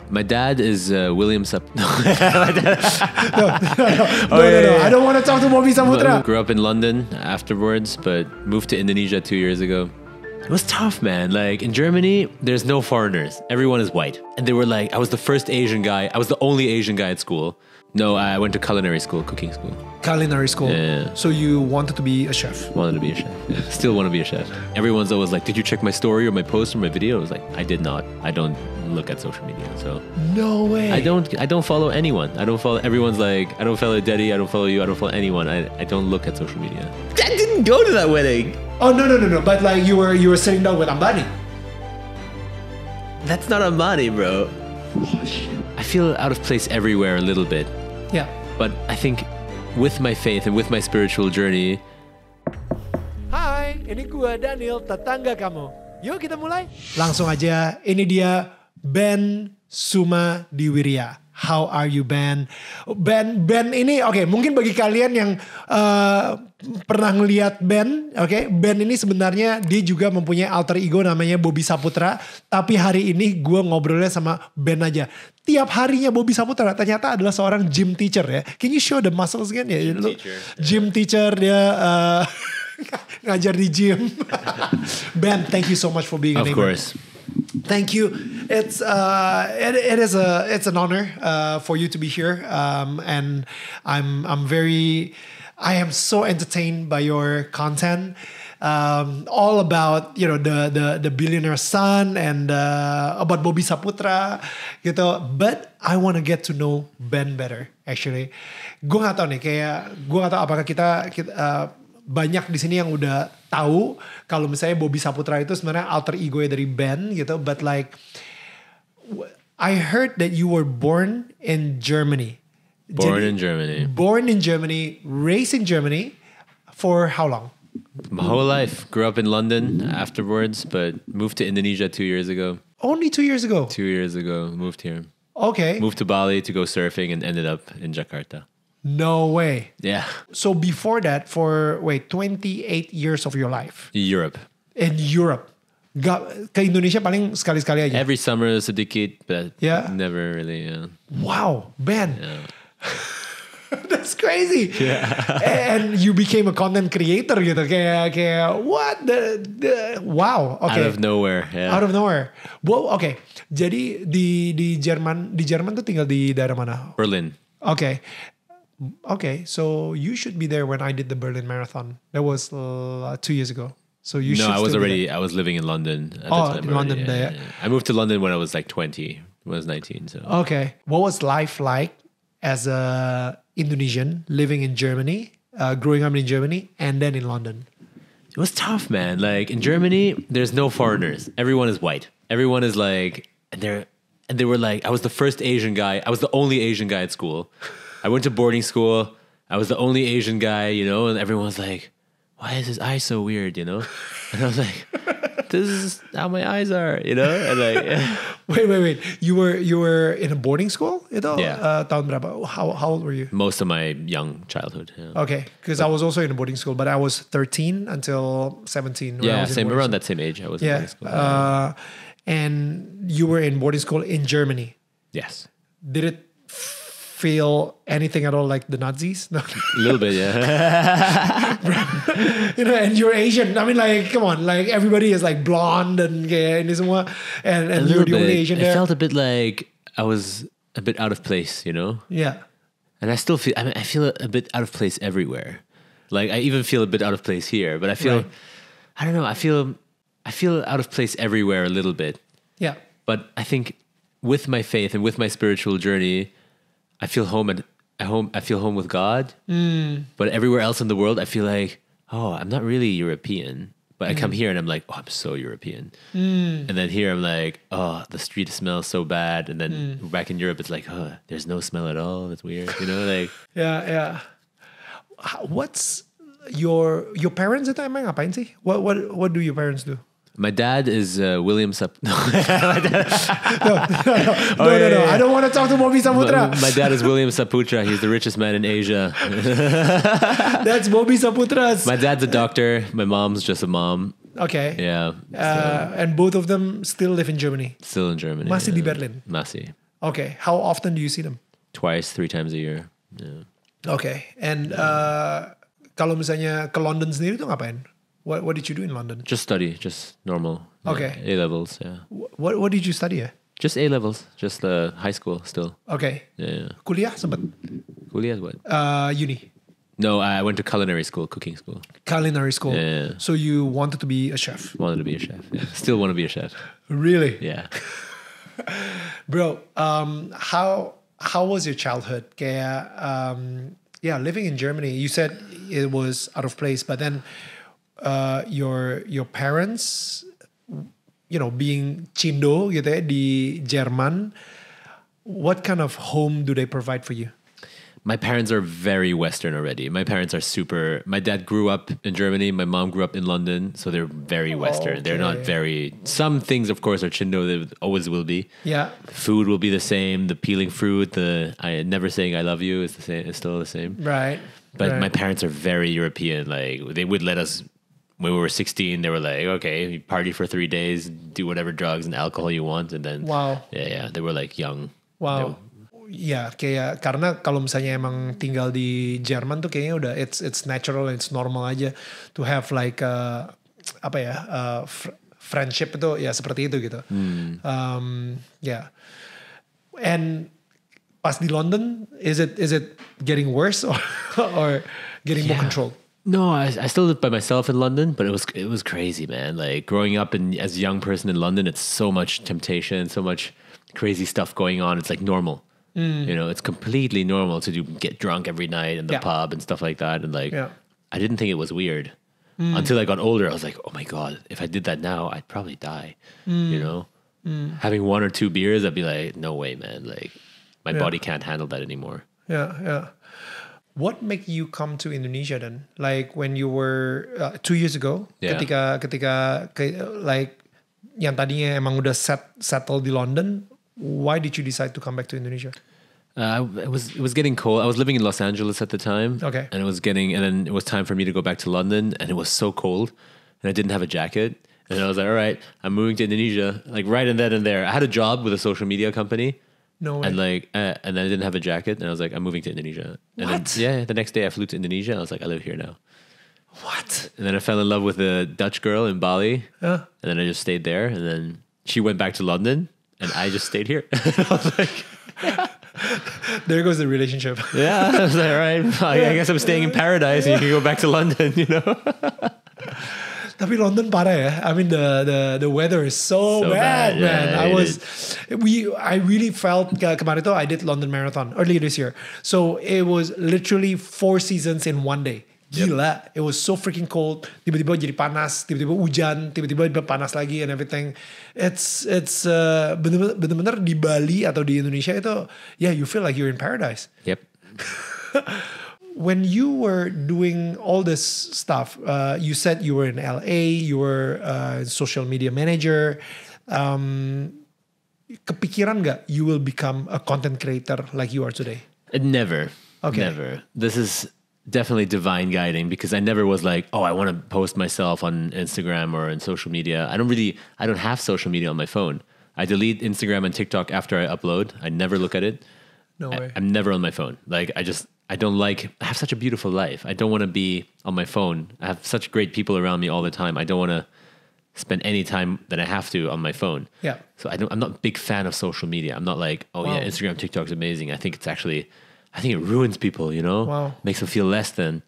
My dad is William No. I don't want to talk to Bobby Saputra. Grew up in London afterwards, but moved to Indonesia 2 years ago. It was tough, man. Like in Germany, there's no foreigners. Everyone is white. And they were like, I was the first Asian guy. I was the only Asian guy at school. No, I went to culinary school, cooking school. Culinary school. Yeah. So you wanted to be a chef. Wanted to be a chef. Yeah. Still want to be a chef. Everyone's always like, did you check my story or my post or my video? I was like, I did not. I don't look at social media. So no way. I don't follow anyone. I don't follow everyone's like, I don't follow Daddy, I don't follow you, I don't follow anyone. I don't look at social media. I didn't go to that wedding. Oh no. But like you were sitting down with Ambani. That's not Ambani, bro. Oh shit. I feel out of place everywhere a little bit. Yeah. But I think with my faith and with my spiritual journey. Hai, ini gua Daniel, tetangga kamu. Yuk kita mulai. Langsung aja, ini dia Ben Suma Diwirya. How are you, Ben? Ben ini, oke, mungkin bagi kalian yang pernah ngeliat Ben, oke, Ben ini sebenarnya dia juga mempunyai alter ego namanya Bobby Saputra. Tapi hari ini gue ngobrolnya sama Ben aja. Tiap harinya Bobby Saputra ternyata adalah seorang gym teacher ya. Can you show the muscles again? Ya, gym teacher dia ngajar di gym. Ben, thank you so much for being a neighbor. Of course. Thank you. It's an honor for you to be here, and I am so entertained by your content, all about the billionaire son and about Bobby Saputra gitu. But I want to get to know Ben better. Actually, gue nggak tahu apakah kita banyak di sini yang udah tahu kalau misalnya Bobby Saputra itu sebenarnya alter ego dari Ben gitu, but like I heard that you were born in Germany. Born in Germany, raised in Germany for how long? My whole life. Grew up in London afterwards, but moved to Indonesia 2 years ago. Only 2 years ago? 2 years ago, moved here. Okay. Moved to Bali to go surfing and ended up in Jakarta. No way. Yeah. So before that, for 28 years of your life. Europe. In Europe. Ke Indonesia paling sekali-sekali aja. Every summer sedikit, but never really. Wow, Ben. Yeah. That's crazy. Yeah. And you became a content creator gitu. Kayak what the wow. Okay. Out of nowhere. Yeah. Out of nowhere. Well, okay. Jadi di Jerman tuh tinggal di daerah mana? Berlin. Okay. Okay, so you should be there when I did the Berlin Marathon. That was 2 years ago. So you should. No, I was living in London at the time. In London, yeah. I moved to London when I was like 20. When I was 19. So. Okay, what was life like as a Indonesian living in Germany, growing up in Germany, and then in London? It was tough, man. Like in Germany, there's no foreigners. Everyone is white. Everyone is like, and they were like, I was the first Asian guy. I was the only Asian guy at school. I went to boarding school. I was the only Asian guy, and everyone was like, why is his eye so weird, And I was like, this is how my eyes are, And like, Wait. You were in a boarding school? Yeah. Tahun berapa? How old were you? Most of my young childhood. Yeah. Okay, because I was also in a boarding school, but I was 13 until 17. Yeah, around that same age. I was in boarding school. And you were in boarding school in Germany. Yes. Did it feel anything at all like the Nazis? No. A little bit, yeah. And you're Asian. I mean, like, come on, like everybody is like blonde and and you're the only Asian there. It felt a bit like I was a bit out of place, Yeah. And I still feel. I feel a bit out of place everywhere. Like I even feel a bit out of place here. But I feel, right. I don't know. I feel out of place everywhere a little bit. Yeah. But I think with my faith and with my spiritual journey, I feel home I feel home with God. But everywhere else in the world, I feel like, I'm not really European. But I come here and I'm like, I'm so European. And then here I'm like, the street smells so bad. And then back in Europe, it's like, there's no smell at all. It's weird, like. Yeah. What's your parents at the time ngapain sih? What do your parents do? My dad is William Saputra. No. I don't want to talk to Bobby Saputra. My dad is William Saputra. He's the richest man in Asia. That's Bobby Saputra's. My dad's a doctor. My mom's just a mom. Okay. Yeah. And both of them still live in Germany. Still in Germany. Masih di Berlin. Masih. Okay. How often do you see them? Twice, 3 times a year. Yeah. Okay. And kalau misalnya ke London sendiri tuh ngapain? What did you do in London? Just study, just normal. Okay. A levels, yeah. What did you study? Just A levels, just high school still. Okay. Yeah. Kuliah sempat? Kuliah what? Uni. No, I went to culinary school, cooking school. Culinary school. Yeah. So you wanted to be a chef? Wanted to be a chef. Yeah. Still want to be a chef. Really? Yeah. Bro, how was your childhood? Kayak, living in Germany. You said it was out of place, but then your parents, being Cindo gitu ya di Jerman, what kind of home do they provide for you? My parents are very Western already. My parents are super. My dad grew up in Germany. My mom grew up in London, so they're very Western. They're not very. Some things, of course, are Chindo. They always will be. Yeah. Food will be the same. The peeling fruit. I never saying I love you is the same. It's still the same. Right. But my parents are very European. Like they would let us. When we were 16, they were like, okay, you party for 3 days, do whatever drugs and alcohol you want, and then. Wow. Yeah. They were like young. Wow. Ya, kayak karena kalau misalnya emang tinggal di Jerman tuh kayaknya udah it's natural, it's normal aja to have like friendship itu ya seperti itu gitu. Yeah. And pas di London, is it getting worse or getting more controlled? No, I still lived by myself in London, but it was crazy, man. Like growing up as a young person in London, it's so much temptation, so much crazy stuff going on. It's like normal. It's completely normal to get drunk every night in the pub and stuff like that. And like, I didn't think it was weird until I got older. I was like, oh my God, if I did that now, I'd probably die. Having 1 or 2 beers, I'd be like, no way, man. Like my body can't handle that anymore. Yeah. What made you come to Indonesia then? Like when you were 2 years ago, ketika like yang tadinya emang udah settle di London, why did you decide to come back to Indonesia? It was getting cold. I was living in Los Angeles at the time. Okay. And then it was time for me to go back to London, and it was so cold, and I didn't have a jacket. And I was like, all right, I'm moving to Indonesia. Like right in then and there. I had a job with a social media company. No way. And and then I didn't have a jacket, and I was like, I'm moving to Indonesia. And What? Then, the next day I flew to Indonesia. And I was like, I live here now. What? And then I fell in love with a Dutch girl in Bali. And then I just stayed there. And then she went back to London, and I just stayed here. I was like, there goes the relationship. Yeah, I was like, all right, I guess I'm staying in paradise, and you can go back to London, Tapi London parah ya. I mean the weather is so bad, man. Yeah, I really felt kemarin tuh I did London Marathon earlier this year. So it was literally 4 seasons in one day. Gila, It was so freaking cold. Tiba-tiba jadi panas, tiba-tiba hujan, tiba-tiba panas lagi and everything. It's bener-bener di Bali atau di Indonesia itu, you feel like you're in paradise. Yep. When you were doing all this stuff, you said you were in LA, you were a social media manager. Kepikiran nggak you will become a content creator like you are today? Never. Okay. Never. This is definitely divine guiding, because I never was like, oh, I want to post myself on Instagram or in social media. I don't have social media on my phone. I delete Instagram and TikTok after I upload. I never look at it. No way. I'm never on my phone. Like I have such a beautiful life. I don't want to be on my phone. I have such great people around me all the time. I don't want to spend any time that I have to on my phone. Yeah. So I'm not a big fan of social media. I'm not like, Instagram, TikTok is amazing. I think it ruins people, Wow. Makes them feel less than.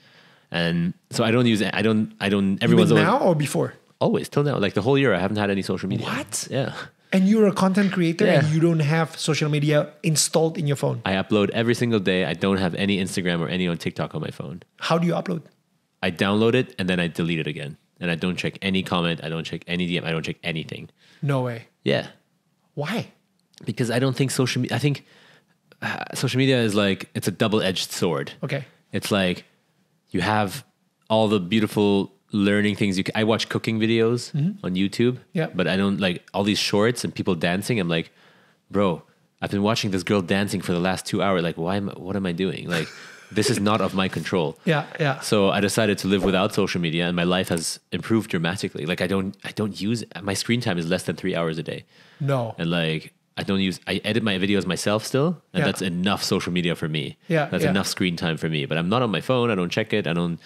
And so I don't use it. Everyone's Even now or before? Always, till now. Like the whole year, I haven't had any social media. What? Yeah. And you're a content creator Yeah. and you don't have social media installed in your phone. I upload every single day. I don't have any Instagram or any on TikTok on my phone. How do you upload? I download it and then I delete it again. And I don't check any comment. I don't check any DM. I don't check anything. No way. Yeah. Why? Because I don't think social media... I think social media is like... It's a double-edged sword. Okay. It's like you have all the beautiful learning things. I watch cooking videos on YouTube. Yeah. But I don't like all these shorts and people dancing. I'm like, bro, I've been watching this girl dancing for the last 2 hours. Like, what am I doing? Like... This is not of my control. Yeah. So I decided to live without social media, and my life has improved dramatically. Like I don't use my screen time is less than 3 hours a day. No. And like I edit my videos myself still, and Yeah. that's enough social media for me. Yeah, That's yeah. enough screen time for me. But I'm not on my phone. I don't check it. I don't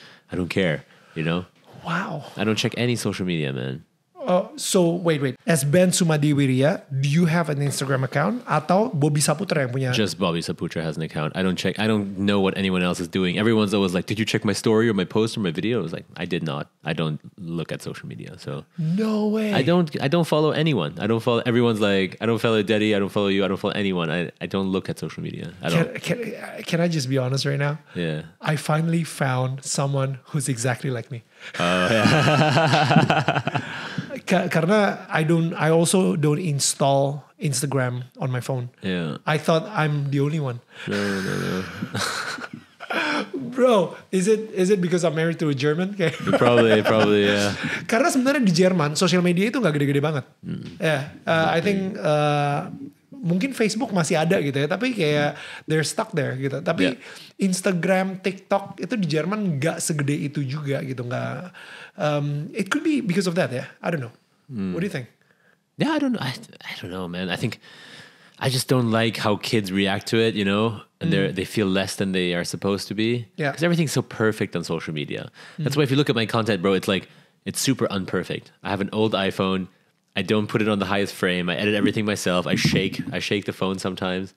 care, you know? Wow. I don't check any social media, man. So wait. As Ben Sumadi Wirya, do you have an Instagram account atau Bobby Saputra yang punya? Just Bobby Saputra has an account. I don't know what anyone else is doing. Everyone's always like, did you check my story or my post or my video? I was like, I did not. I don't look at social media. So No way. I don't follow anyone. I don't follow, everyone's like, I don't follow Deddy. I don't follow you. I don't follow anyone. I don't look at social media. I don't. Can I just be honest right now? Yeah. I finally found someone who's exactly like me. Karena I also don't install Instagram on my phone. Yeah. I thought I'm the only one. No. Bro, is it because I'm married to a German? Kayak- Probably, yeah. Karena sebenarnya di Jerman sosial media itu nggak gede-gede banget. I think mungkin Facebook masih ada gitu ya, tapi kayak they're stuck there gitu. Tapi Instagram, TikTok itu di Jerman nggak segede itu juga gitu, nggak. It could be because of that ya. I don't know. What do you think? Yeah, I don't know, man. I think I just don't like how kids react to it, you know, and they feel less than they are supposed to be. Yeah. Because everything's so perfect on social media. That's why if you look at my content, bro, it's like, it's super unperfect. I have an old iPhone. I don't put it on the highest frame. I edit everything myself. I shake the phone sometimes.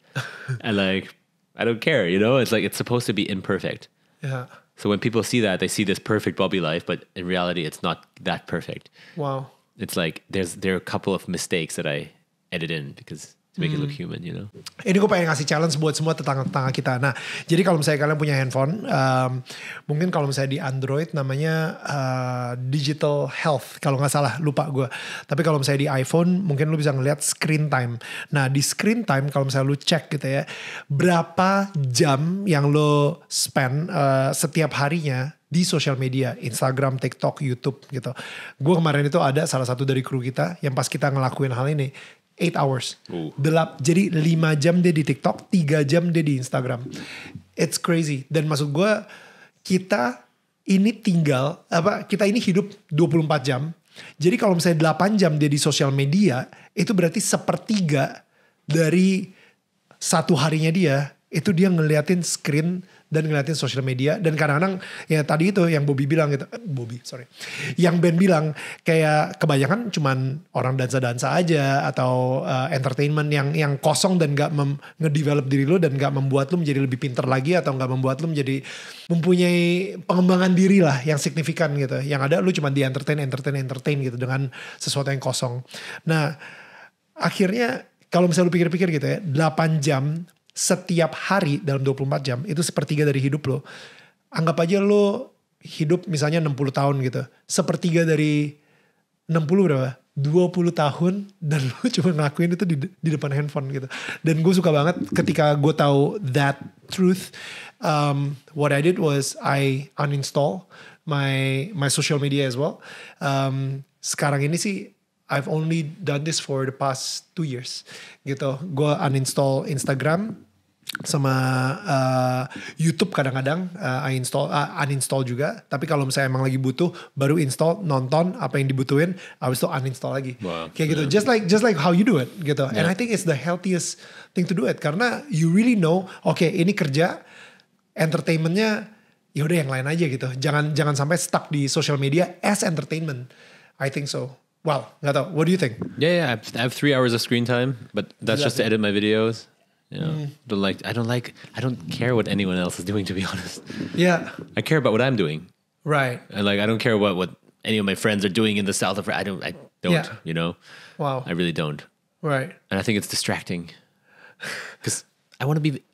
And like, I don't care, you know? It's like, it's supposed to be imperfect. Yeah. So when people see that, they see this perfect Bobby life, but in reality, it's not that perfect. Wow. It's like there are a couple of mistakes that I edit in because to make it look human, you know. Ini gue pengen ngasih challenge buat semua tetangga-tetangga kita. Nah, jadi kalau misalnya kalian punya handphone, mungkin kalau misalnya di Android namanya Digital Health, kalau nggak salah, lupa gue. Tapi kalau misalnya di iPhone, mungkin lu bisa ngeliat screen time. Nah, di screen time kalau misalnya lu cek gitu ya, berapa jam yang lo spend setiap harinya di social media, Instagram, TikTok, YouTube gitu. Gue kemarin itu ada salah satu dari kru kita yang pas kita ngelakuin hal ini, 8 hours. Jadi 5 jam dia di TikTok, 3 jam dia di Instagram. It's crazy. Dan maksud gue, kita ini hidup 24 jam. Jadi kalau misalnya 8 jam dia di sosial media, itu berarti sepertiga dari satu harinya dia, itu dia ngeliatin screen dan ngeliatin social media. Dan kadang-kadang ya tadi itu yang Bobby bilang gitu, yang Ben bilang kayak kebanyakan cuman orang dansa-dansa aja atau entertainment yang kosong dan gak ngedevelop diri lo dan gak membuat lo menjadi lebih pintar lagi atau gak membuat lo menjadi mempunyai pengembangan diri lah yang signifikan gitu. Yang ada lo cuma di entertain gitu dengan sesuatu yang kosong. Nah akhirnya kalau misalnya lo pikir-pikir gitu ya, 8 jam setiap hari dalam 24 jam itu sepertiga dari hidup lo. Anggap aja lo hidup misalnya 60 tahun gitu. Sepertiga dari 60 berapa? 20 tahun dan lo cuma ngelakuin itu di depan handphone gitu. Dan gue suka banget ketika gue tahu that truth. What I did was I uninstall my social media as well. Sekarang ini sih I've only done this for the past 2 years gitu. Gue uninstall Instagram sama YouTube kadang-kadang uninstall juga. Tapi kalau misalnya emang lagi butuh, baru install, nonton apa yang dibutuhin, habis itu uninstall lagi. Wow. Kayak gitu. Just like how you do it gitu. And I think it's the healthiest thing to do it karena you really know, okay, ini kerja, entertainmentnya yaudah yang lain aja gitu. Jangan sampai stuck di social media as entertainment. I think so. Well, gak tau. What do you think? Yeah. I have 3 hours of screen time, but that's just to edit my videos. You know, I don't care what anyone else is doing, to be honest. Yeah. I care about what I'm doing. Right. And I don't care what any of my friends are doing in the south of. I don't. Yeah. You know. Wow. I really don't. Right. And I think it's distracting because I want to be.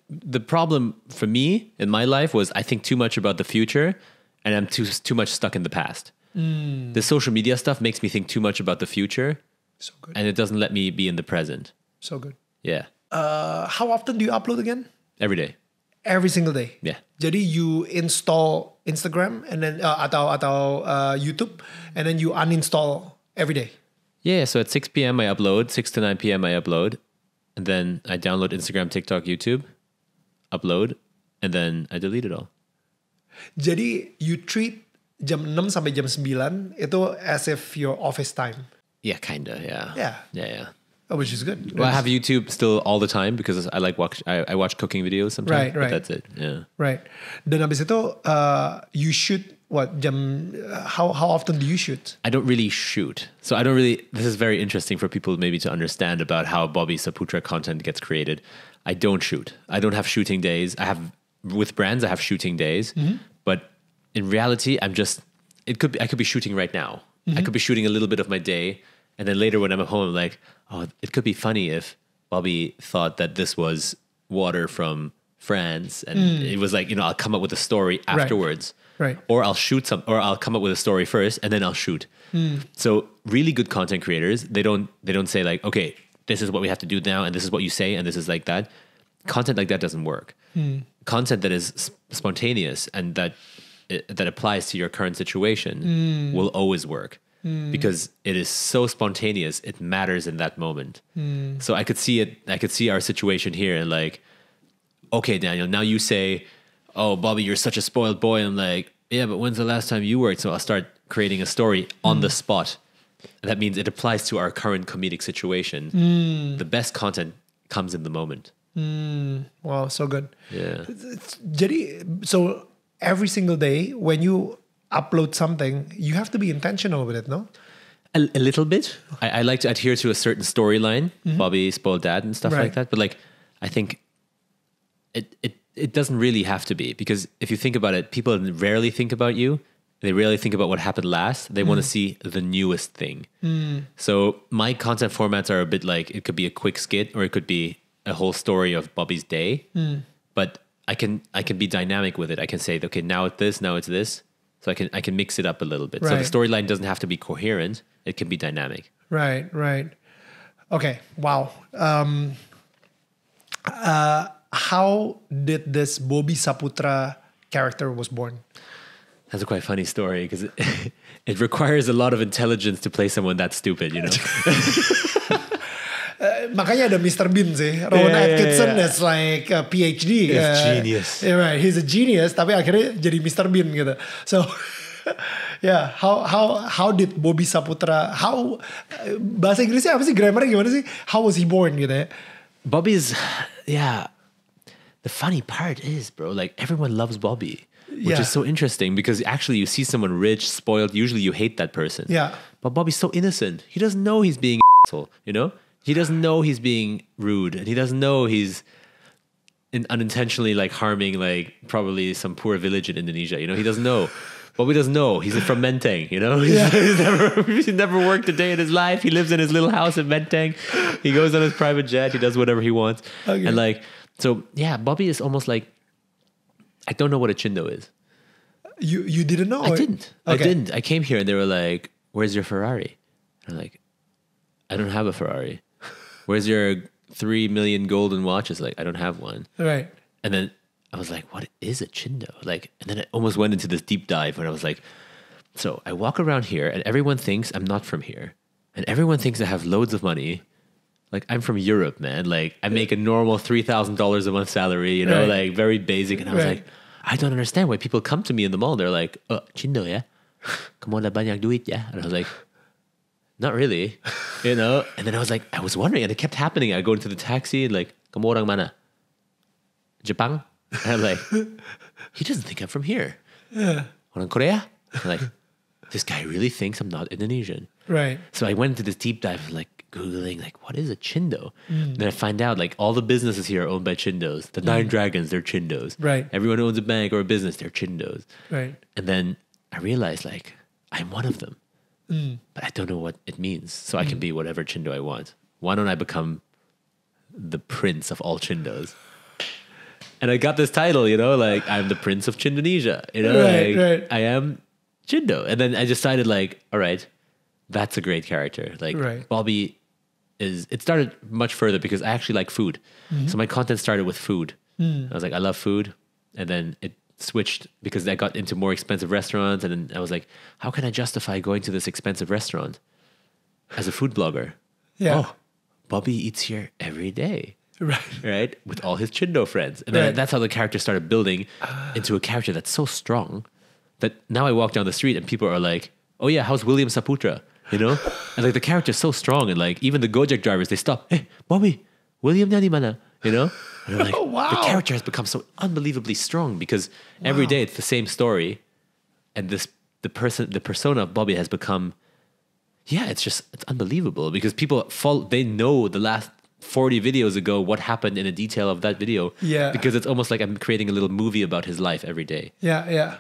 The problem for me in my life was I think too much about the future, and I'm too much stuck in the past. The social media stuff makes me think too much about the future. So good. And it doesn't let me be in the present. So good. Yeah. How often do you upload again? Every day. Every single day. Yeah. Jadi you install Instagram and then atau YouTube and then you uninstall every day. Yeah. So at 6 p.m. I upload, 6 to 9 p.m. I upload. And then I download Instagram, TikTok, YouTube, upload, and then I delete it all. Jadi you treat jam 6 sampai jam 9 itu as if your office time. Yeah, kinda, yeah. Yeah. Yeah. which is good. Well, I have YouTube still all the time because I watch cooking videos sometimes. Right. But that's it. Yeah. Right. Dan habis itu, you shoot what jam? How often do you shoot? I don't really shoot. So I don't really, this is very interesting for people maybe to understand about how Bobby Saputra content gets created. I don't shoot. I don't have shooting days. With brands, I have shooting days, but in reality, I could be shooting right now. I could be shooting a little bit of my day. And then later when I'm at home, I'm like, oh, it could be funny if Bobby thought that this was water from France. And it was like, I'll come up with a story afterwards. Right. Or I'll come up with a story first and then I'll shoot. So really good content creators, they don't say like, okay, this is what we have to do now, and this is what you say, and this is like that. Content like that doesn't work. Content that is spontaneous and that applies to your current situation will always work because it is so spontaneous. It matters in that moment. So I could see it. I could see our situation here, and like, okay, Daniel, now you say, oh, Bobby, you're such a spoiled boy. I'm like, yeah, but when's the last time you worked? So I'll start creating a story on the spot. That means it applies to our current comedic situation. The best content comes in the moment. Wow, so good. Yeah. Jadi, so every single day when you upload something, you have to be intentional with it, no? A little bit. I like to adhere to a certain storyline, Bobby, spoiled dad and stuff like that. But like, I think it doesn't really have to be, because if you think about it, people rarely think about you. They rarely think about what happened last. They want to see the newest thing. So my content formats are a bit like, it could be a quick skit or it could be a whole story of Bobby's day. But I can be dynamic with it. I can say, okay, now it's this, now it's this. So I can mix it up a little bit. So the storyline doesn't have to be coherent. It can be dynamic. Right. Okay, wow. How did this Bobby Saputra character was born? That's a quite funny story because it requires a lot of intelligence to play someone that stupid, Makanya ada Mr. Bean sih. Rowan Atkinson is like a PhD. He's genius. Yeah, right. He's a genius, tapi akhirnya jadi Mr. Bean gitu. So, yeah, how did Bobby Saputra, bahasa Inggrisnya apa sih, grammarnya gimana sih? How was he born gitu ya? Bobby's, the funny part is, bro, like everyone loves Bobby. Which is so interesting because actually you see someone rich, spoiled, usually you hate that person. Yeah. But Bobby's so innocent. He doesn't know he's being an asshole, He doesn't know he's being rude, and he doesn't know he's unintentionally like harming like probably some poor village in Indonesia, He doesn't know. Bobby doesn't know. He's from Menteng, He's never worked a day in his life. He lives in his little house in Menteng. He goes on his private jet. He does whatever he wants. Okay. And like, so yeah, Bobby is almost like, I don't know what a chindo is. You didn't know? I didn't. Okay. I didn't. I came here and they were like, where's your Ferrari? And I'm like, I don't have a Ferrari. Where's your 3 million golden watches? Like, I don't have one. Right. And then I was like, what is a chindo? Like, and then I almost went into this deep dive when I was like, so I walk around here and everyone thinks I'm not from here. And everyone thinks I have loads of money. Like, I'm from Europe, man. Like, I make a normal $3,000 a month salary, like very basic. And I was like, I don't understand why people come to me in the mall. They're like, oh, chindo, yeah? Kamu ada banyak duit, yeah? And I was like, not really, And then I was wondering, and it kept happening. I go into the taxi and like, kamu orang mana? Jepang? And I'm like, he doesn't think I'm from here. Yeah. Orang Korea? I'm like, this guy really thinks I'm not Indonesian. Right. So I went into this deep dive, like Googling, like, what is a chindo? Then I find out, like, all the businesses here are owned by chindos. The Nine Dragons, they're chindos. Right. Everyone who owns a bank or a business, they're chindos. Right. And then I realized, like, I'm one of them. But I don't know what it means. So I can be whatever chindo I want. Why don't I become the prince of all chindos? And I got this title, like, I'm the prince of Chindonesia. Right. I am chindo. And then I decided, like, all right, that's a great character. Like, Bobby it started much further because I actually like food. So my content started with food. I was like, I love food. And then it switched because I got into more expensive restaurants. And then I was like, how can I justify going to this expensive restaurant as a food blogger? Yeah. Oh, Bobby eats here every day. Right. With all his chindo friends. And then that's how the character started building into a character that's so strong that now I walk down the street and people are like, oh yeah, how's William Saputra? you know? And like the character's so strong, and like even the Gojek drivers, they stop. Hey, Bobby, William niya di mana? You know? And I'm like, Oh, wow. the character has become so unbelievably strong because every day it's the same story, and the persona of Bobby has become, it's unbelievable because they know the last 40 videos ago what happened in a detail of that video. Yeah. Because it's almost like I'm creating a little movie about his life every day. Yeah.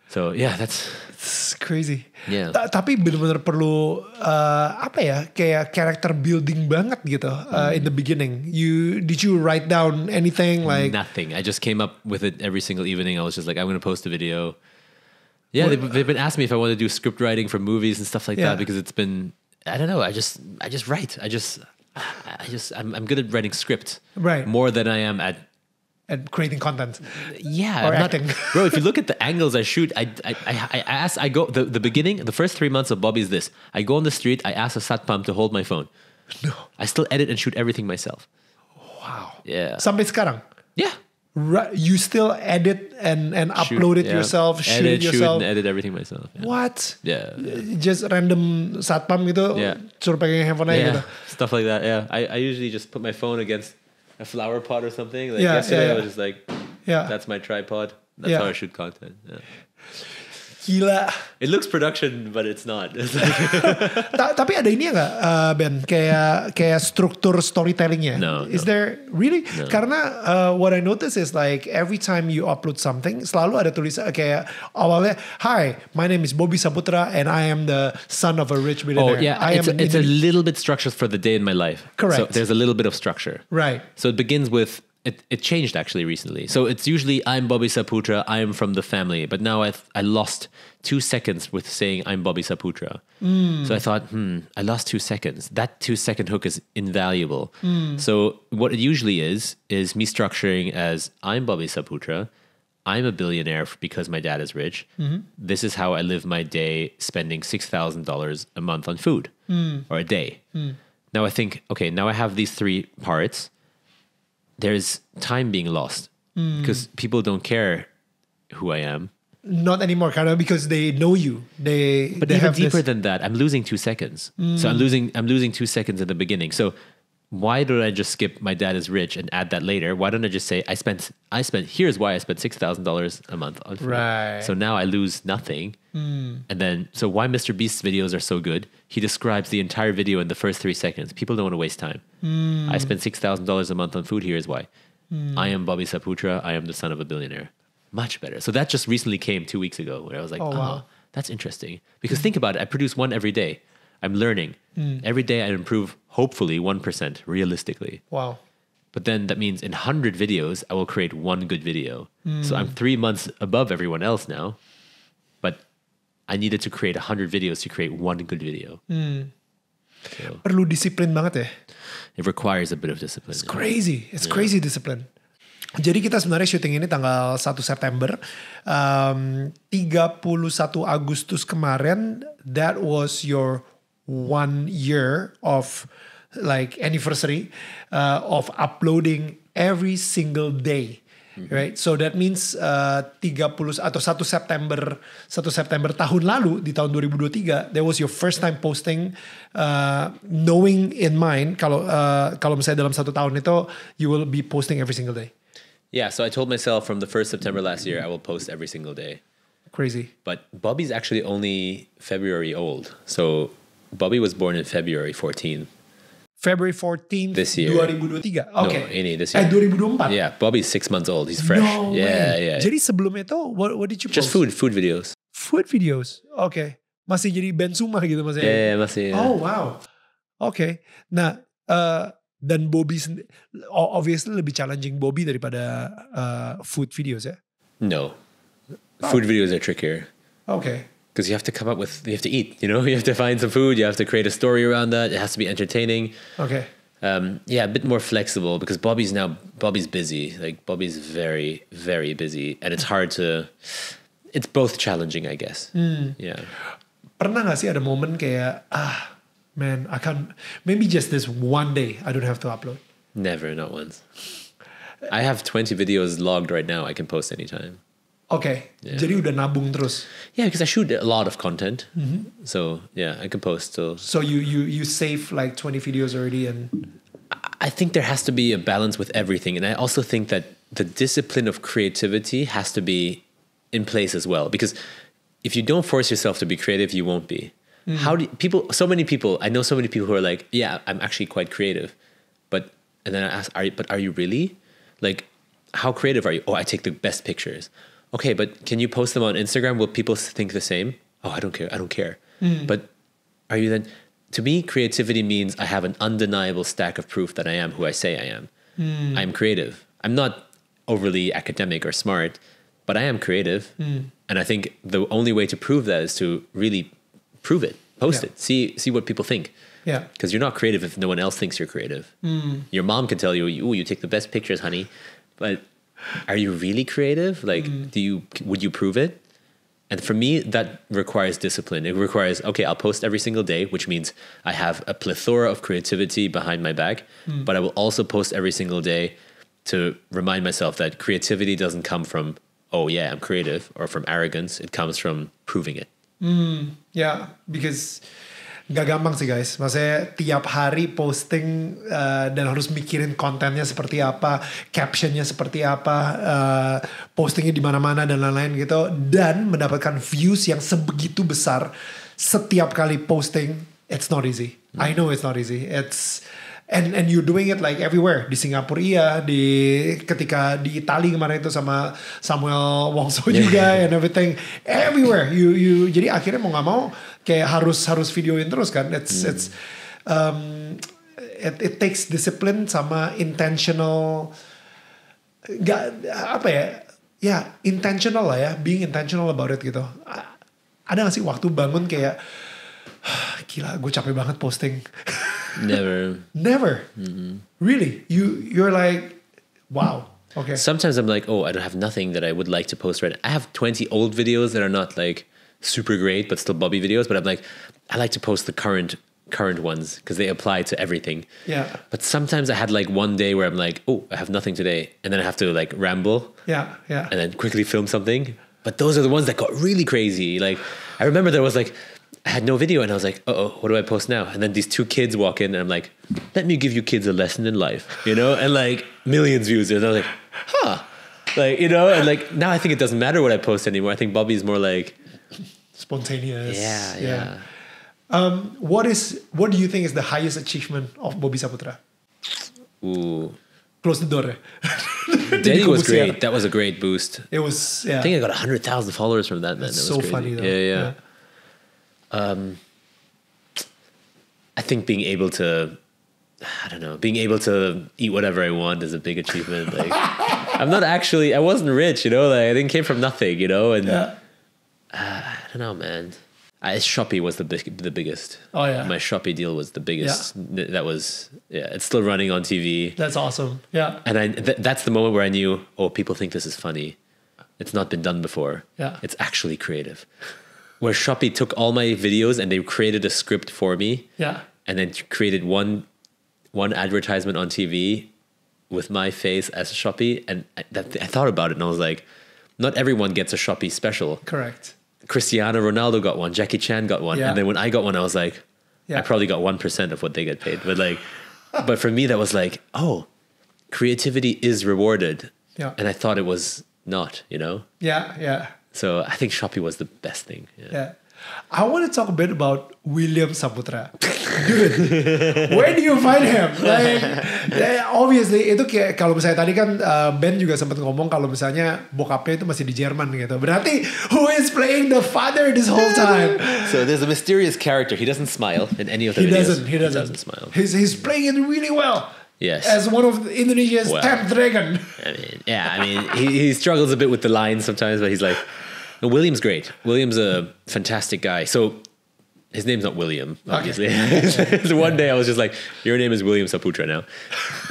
So yeah, that's It's crazy. Yeah. Tapi benar-benar perlu kayak character building banget gitu in the beginning. Did you write down anything like nothing. I just came up with it every single evening. I was just like, I'm going to post a video. Yeah, they've been asking me if I want to do script writing for movies and stuff like that because it's been, I don't know. I just write. I'm good at writing script. Right. More than I am at creating content? Yeah, Or I'm not- acting. bro. If you look at the angles I shoot, I go the beginning, the first 3 months of Bobby is this. I go on the street, I ask a satpam to hold my phone. No. I still edit and shoot everything myself. Wow. Yeah. Sampai sekarang? Yeah. You still edit and upload it yourself, shoot it yourself? Shoot and edit everything myself. Yeah. What? Yeah. Just random satpam gitu, suruh pegang handphone aja gitu? Stuff like that. Yeah, I usually just put my phone against a flower pot or something. Like Yeah, yesterday, yeah, I was just like, Yeah. that's my tripod. That's how I shoot content. Yeah. Gila. It looks production, but it's not. It's like Tapi ada ini nggak Ben? Kayak struktur storytellingnya? No. Is there really? Karena what I notice is like every time you upload something, selalu ada tulisan kayak awalnya, "Hi, my name is Bobby Saputra and I am the son of a rich Oh billionaire." yeah, it's a little bit structured for the day in my life. Correct. So there's a little bit of structure. Right. So it begins with it changed actually recently. So it's usually I'm Bobby Saputra, I am from the family. But now I lost 2 seconds with saying I'm Bobby Saputra. So I thought, I lost 2 seconds. That 2-second hook is invaluable. So what it usually is me structuring as I'm Bobby Saputra. I'm a billionaire because my dad is rich. This is how I live my day, spending $6,000 a month on food or a day. Now I think, okay, now I have these 3 parts. There's time being lost because people don't care who I am. Not anymore, kind of, because they know you. But they even have deeper this. than that, I'm losing 2 seconds. So I'm losing 2 seconds at the beginning. So why don't I just skip my dad is rich and add that later? Why don't I just say I spent here's why I spent $6,000 a month on food. Right. So now I lose nothing. And then so why Mr. Beast's videos are so good? He describes the entire video in the first 3 seconds. People don't want to waste time. I spent $6,000 a month on food. Here's why. I am Bobby Saputra. I am the son of a billionaire. Much better. So that just recently came 2 weeks ago where I was like, wow. That's interesting. Because think about it. I produce one every day. I'm learning. Every day I improve, hopefully, 1% realistically. Wow. But then that means in 100 videos, I will create one good video. So I'm 3 months above everyone else now. But I needed to create 100 videos to create one good video. So Perlu disiplin banget ya. it requires a bit of discipline. It's crazy. It's crazy discipline. Jadi kita sebenarnya syuting ini tanggal 1 September. 31 Agustus kemarin, that was your 1 year of like anniversary of uploading every single day. Right? So that means 30 atau 1 September tahun lalu, di tahun 2023, that was your first time posting, knowing in mind kalau misalnya dalam 1 tahun itu you will be posting every single day. Yeah, so I told myself from the 1st September last year, I will post every single day. Crazy. But Bobby's actually only February old. So Bobby was born in February 14th. February 14th This year. 2023. Okay. No, ini this year. 2024. Yeah, Bobby's 6 months old. He's fresh. No yeah, way. yeah. Jadi sebelum itu what did you post? Just food videos. Food videos. Okay. Masih jadi Ben Suma gitu masih. Yeah, masih. Oh wow. Okay. Nah, dan Bobby obviously lebih challenging Bobby daripada food videos ya. No. Food videos are trickier. Okay. Because you have to you have to eat, you know? You have to find some food. You have to create a story around that. It has to be entertaining. Okay. Yeah, a bit more flexible because Bobby's busy. Like Bobby's very, very busy. And it's it's both challenging, I guess. Yeah. Pernah gak sih ada momen kayak, man, I can't, maybe just this one day I don't have to upload? Never, not once. I have 20 videos logged right now. I can post anytime. Okay, jadi udah nabung terus. Yeah, because I shoot a lot of content. So yeah, I can post. So you save like 20 videos already, and I think there has to be a balance with everything. And I also think that the discipline of creativity has to be in place as well. Because if you don't force yourself to be creative, you won't be. How do so many people, I know so many people who are like, yeah, I'm actually quite creative. And then I ask, are you really? Like, how creative are you? Oh, I take the best pictures. Okay, but can you post them on Instagram? Will people think the same? Oh, I don't care. But are you then... To me, creativity means I have an undeniable stack of proof that I am who I say I am. I'm creative. I'm not overly academic or smart, but I am creative. And I think the only way to prove that is to really prove it, post it, see what people think. Yeah. Because you're not creative if no one else thinks you're creative. Your mom can tell you, "Ooh, you take the best pictures, honey." But are you really creative? Like, would you prove it? And for me, that requires discipline. It requires, okay, I'll post every single day, which means I have a plethora of creativity behind my back, but I will also post every single day to remind myself that creativity doesn't come from, oh yeah, I'm creative, or from arrogance. It comes from proving it. Yeah, because gak gampang sih guys. Maksudnya tiap hari posting dan harus mikirin kontennya seperti apa, captionnya seperti apa, postingnya di mana-mana dan lain-lain gitu, dan mendapatkan views yang sebegitu besar setiap kali posting. It's not easy. I know it's not easy. And you're doing it like everywhere. Di Singapura iya, ketika di Itali kemarin itu sama Samuel Wongso juga and everything. Everywhere. You jadi akhirnya mau gak mau kayak harus videoin terus kan. It takes discipline sama intentional, intentional lah ya, being intentional about it gitu. Ada gak sih waktu bangun kayak gila gue capek banget posting? Never. Really? You're like, wow. Okay. Sometimes I'm like, oh, I don't have nothing that I would like to post right now. I have 20 old videos that are not like super great, but still Bobby videos. But I'm like, I like to post the current ones because they apply to everything. Yeah. But sometimes I had like one day where I'm like, oh, I have nothing today. And then I have to like ramble. Yeah. And then quickly film something. But those are the ones that got really crazy. Like, I remember there was like, I had no video and I was like, what do I post now? And then these two kids walk in and I'm like, let me give you kids a lesson in life, you know? And like millions views. And I was like, like, you know, and like now I think it doesn't matter what I post anymore. I think Bobby's more like spontaneous. Yeah. What do you think is the highest achievement of Bobby Saputra? Ooh. Close the door. Daddy was great. That was a great boost. It was, yeah. I think I got 100,000 followers from that, man. That's that was so crazy. funny though. Yeah. I think being able to eat whatever I want is a big achievement. Like, I wasn't rich, you know, like I didn't came from nothing, you know, and I don't know, man. Shopee was the biggest. Oh yeah. My Shopee deal was the biggest. Yeah. That was, it's still running on TV. That's awesome. Yeah. And that's the moment where I knew, oh, people think this is funny. It's not been done before. Yeah. It's actually creative. Where Shopee took all my videos and they created a script for me. Yeah. And then created one advertisement on TV with my face as Shopee. And I thought about it and I was like, not everyone gets a Shopee special. Correct. Cristiano Ronaldo got one. Jackie Chan got one. Yeah. And then when I got one, I was like, I probably got 1% of what they get paid. But like, but for me, that was like, oh, creativity is rewarded. Yeah. And I thought it was not, you know? Yeah. So I think Shopee was the best thing. Yeah. I want to talk a bit about William Saputra. Dude, where do you find him? Like, obviously itu kayak kalau misalnya tadi kan Ben juga sempat ngomong kalau misalnya bokapnya itu masih di Jerman gitu. Berarti who is playing the father this whole time? So there's a mysterious character. He doesn't smile in any of the videos. He doesn't smile. He's playing it really well. Yes. As one of Indonesia's top dragon. I mean, he struggles a bit with the lines sometimes, but he's like, no, William's great. William's a fantastic guy. So his name's not William, obviously. Okay. So one day I was just like, your name is William Saputra now.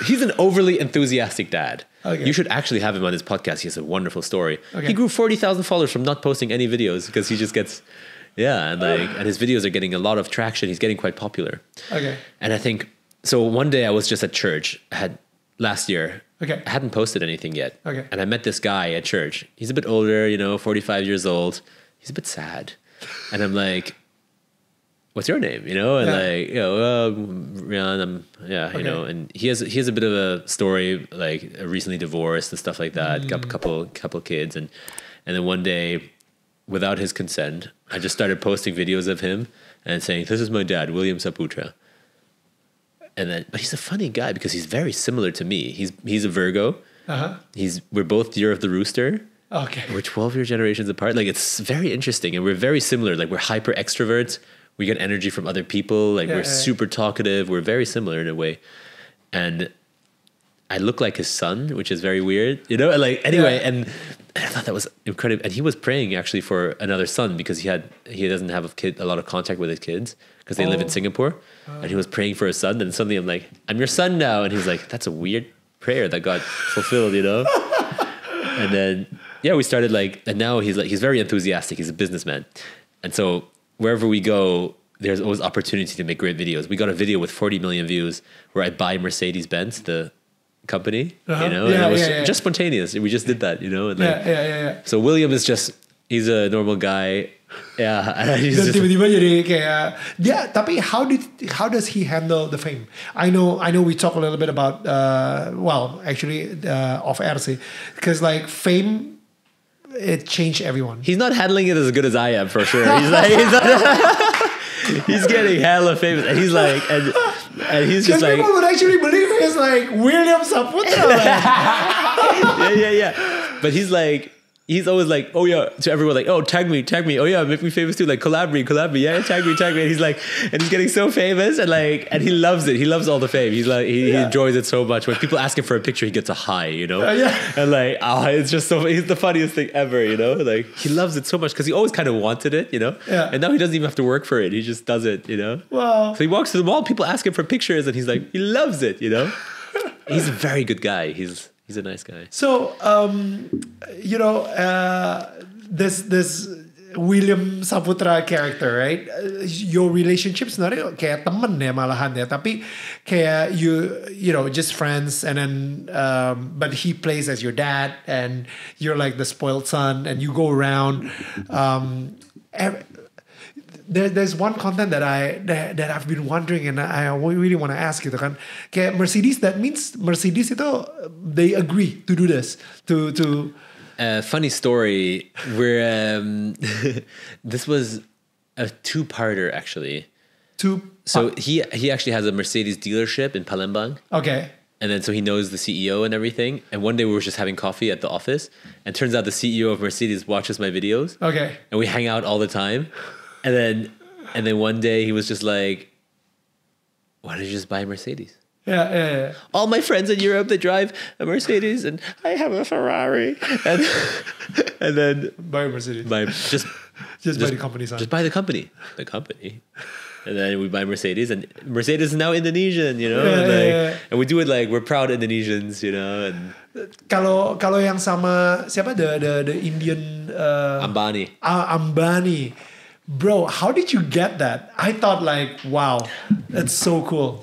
He's an overly enthusiastic dad. Okay. You should actually have him on his podcast. He has a wonderful story. Okay. He grew 40,000 followers from not posting any videos because he just gets, and his videos are getting a lot of traction. He's getting quite popular. Okay. And I think, so one day I was just at church. I had last year. Okay. I hadn't posted anything yet. Okay. And I met this guy at church. He's a bit older, 45 years old. He's a bit sad. And I'm like, what's your name? And Rian, Okay. and he has a bit of a story, like recently divorced and stuff like that. Got a couple kids. And then one day, without his consent, I just started posting videos of him and saying, this is my dad, William Saputra. But he's a funny guy because he's very similar to me. He's a Virgo. Uh-huh. We're both year of the rooster. Okay. We're 12-year generations apart. Like, it's very interesting, and we're very similar. Like, we're hyper extroverts. We get energy from other people. Like, we're super talkative. We're very similar in a way. And I look like his son, which is very weird, Like, anyway, and I thought that was incredible. And he was praying actually for another son because he doesn't have a lot of contact with his kids because they live in Singapore. And he was praying for a son. And suddenly I'm like, I'm your son now. And he was like, that's a weird prayer that got fulfilled, And then, we started and now he's very enthusiastic. He's a businessman. And so wherever we go, there's always opportunity to make great videos. We got a video with 40 million views where I buy Mercedes-Benz, the company, and it was just spontaneous. We just did that, And So William is he's a normal guy. Yeah. And Dan tiba-tiba jadi kayak dia. Tapi how does he handle the fame? I know we talk a little bit about off air sih, because like fame, it changed everyone. He's not handling it as good as I am, for sure. He's getting hella famous, and he's like, and he's just like, people would actually believe he's like William Saputra. Yeah. But he's always like, oh yeah, to everyone, like, oh, tag me, oh yeah, make me famous too, like collab me, yeah, tag me, and he's like, and he's getting so famous, and he loves it. He loves all the fame. He's like, he enjoys it so much. When people ask him for a picture, he gets a high, and it's just so, he's the funniest thing ever, like he loves it so much because he always kind of wanted it, and now he doesn't even have to work for it. He just does it, Wow. So he walks to the mall, people ask him for pictures, and he's like, he loves it, He's a very good guy. He's a nice guy. So, this William Saputra character, right? Your relationship sebenarnya kayak temen ya malahan ya, tapi kayak just friends, and then but he plays as your dad, and you're like the spoiled son, and you go around. There's one content that I've been wondering, and I really want to ask you kan, kayak Mercedes. That means Mercedes itu they agree to do this to. Funny story. This was a two-parter actually. So he actually has a Mercedes dealership in Palembang. Okay. And then so he knows the CEO and everything. And one day we were just having coffee at the office, and turns out the CEO of Mercedes watches my videos. Okay. And we hang out all the time. And then one day he was just like, why don't you just buy a Mercedes? Yeah. All my friends in Europe, they drive a Mercedes, and I have a Ferrari. And then buy a Mercedes. Just buy the company sign. Just buy the company. The company. And then we buy Mercedes, and Mercedes is now Indonesian, and we do it like we're proud Indonesians, and kalau yang sama siapa the Indian Ambani. Ambani. Bro, how did you get that? I thought like, wow, that's so cool.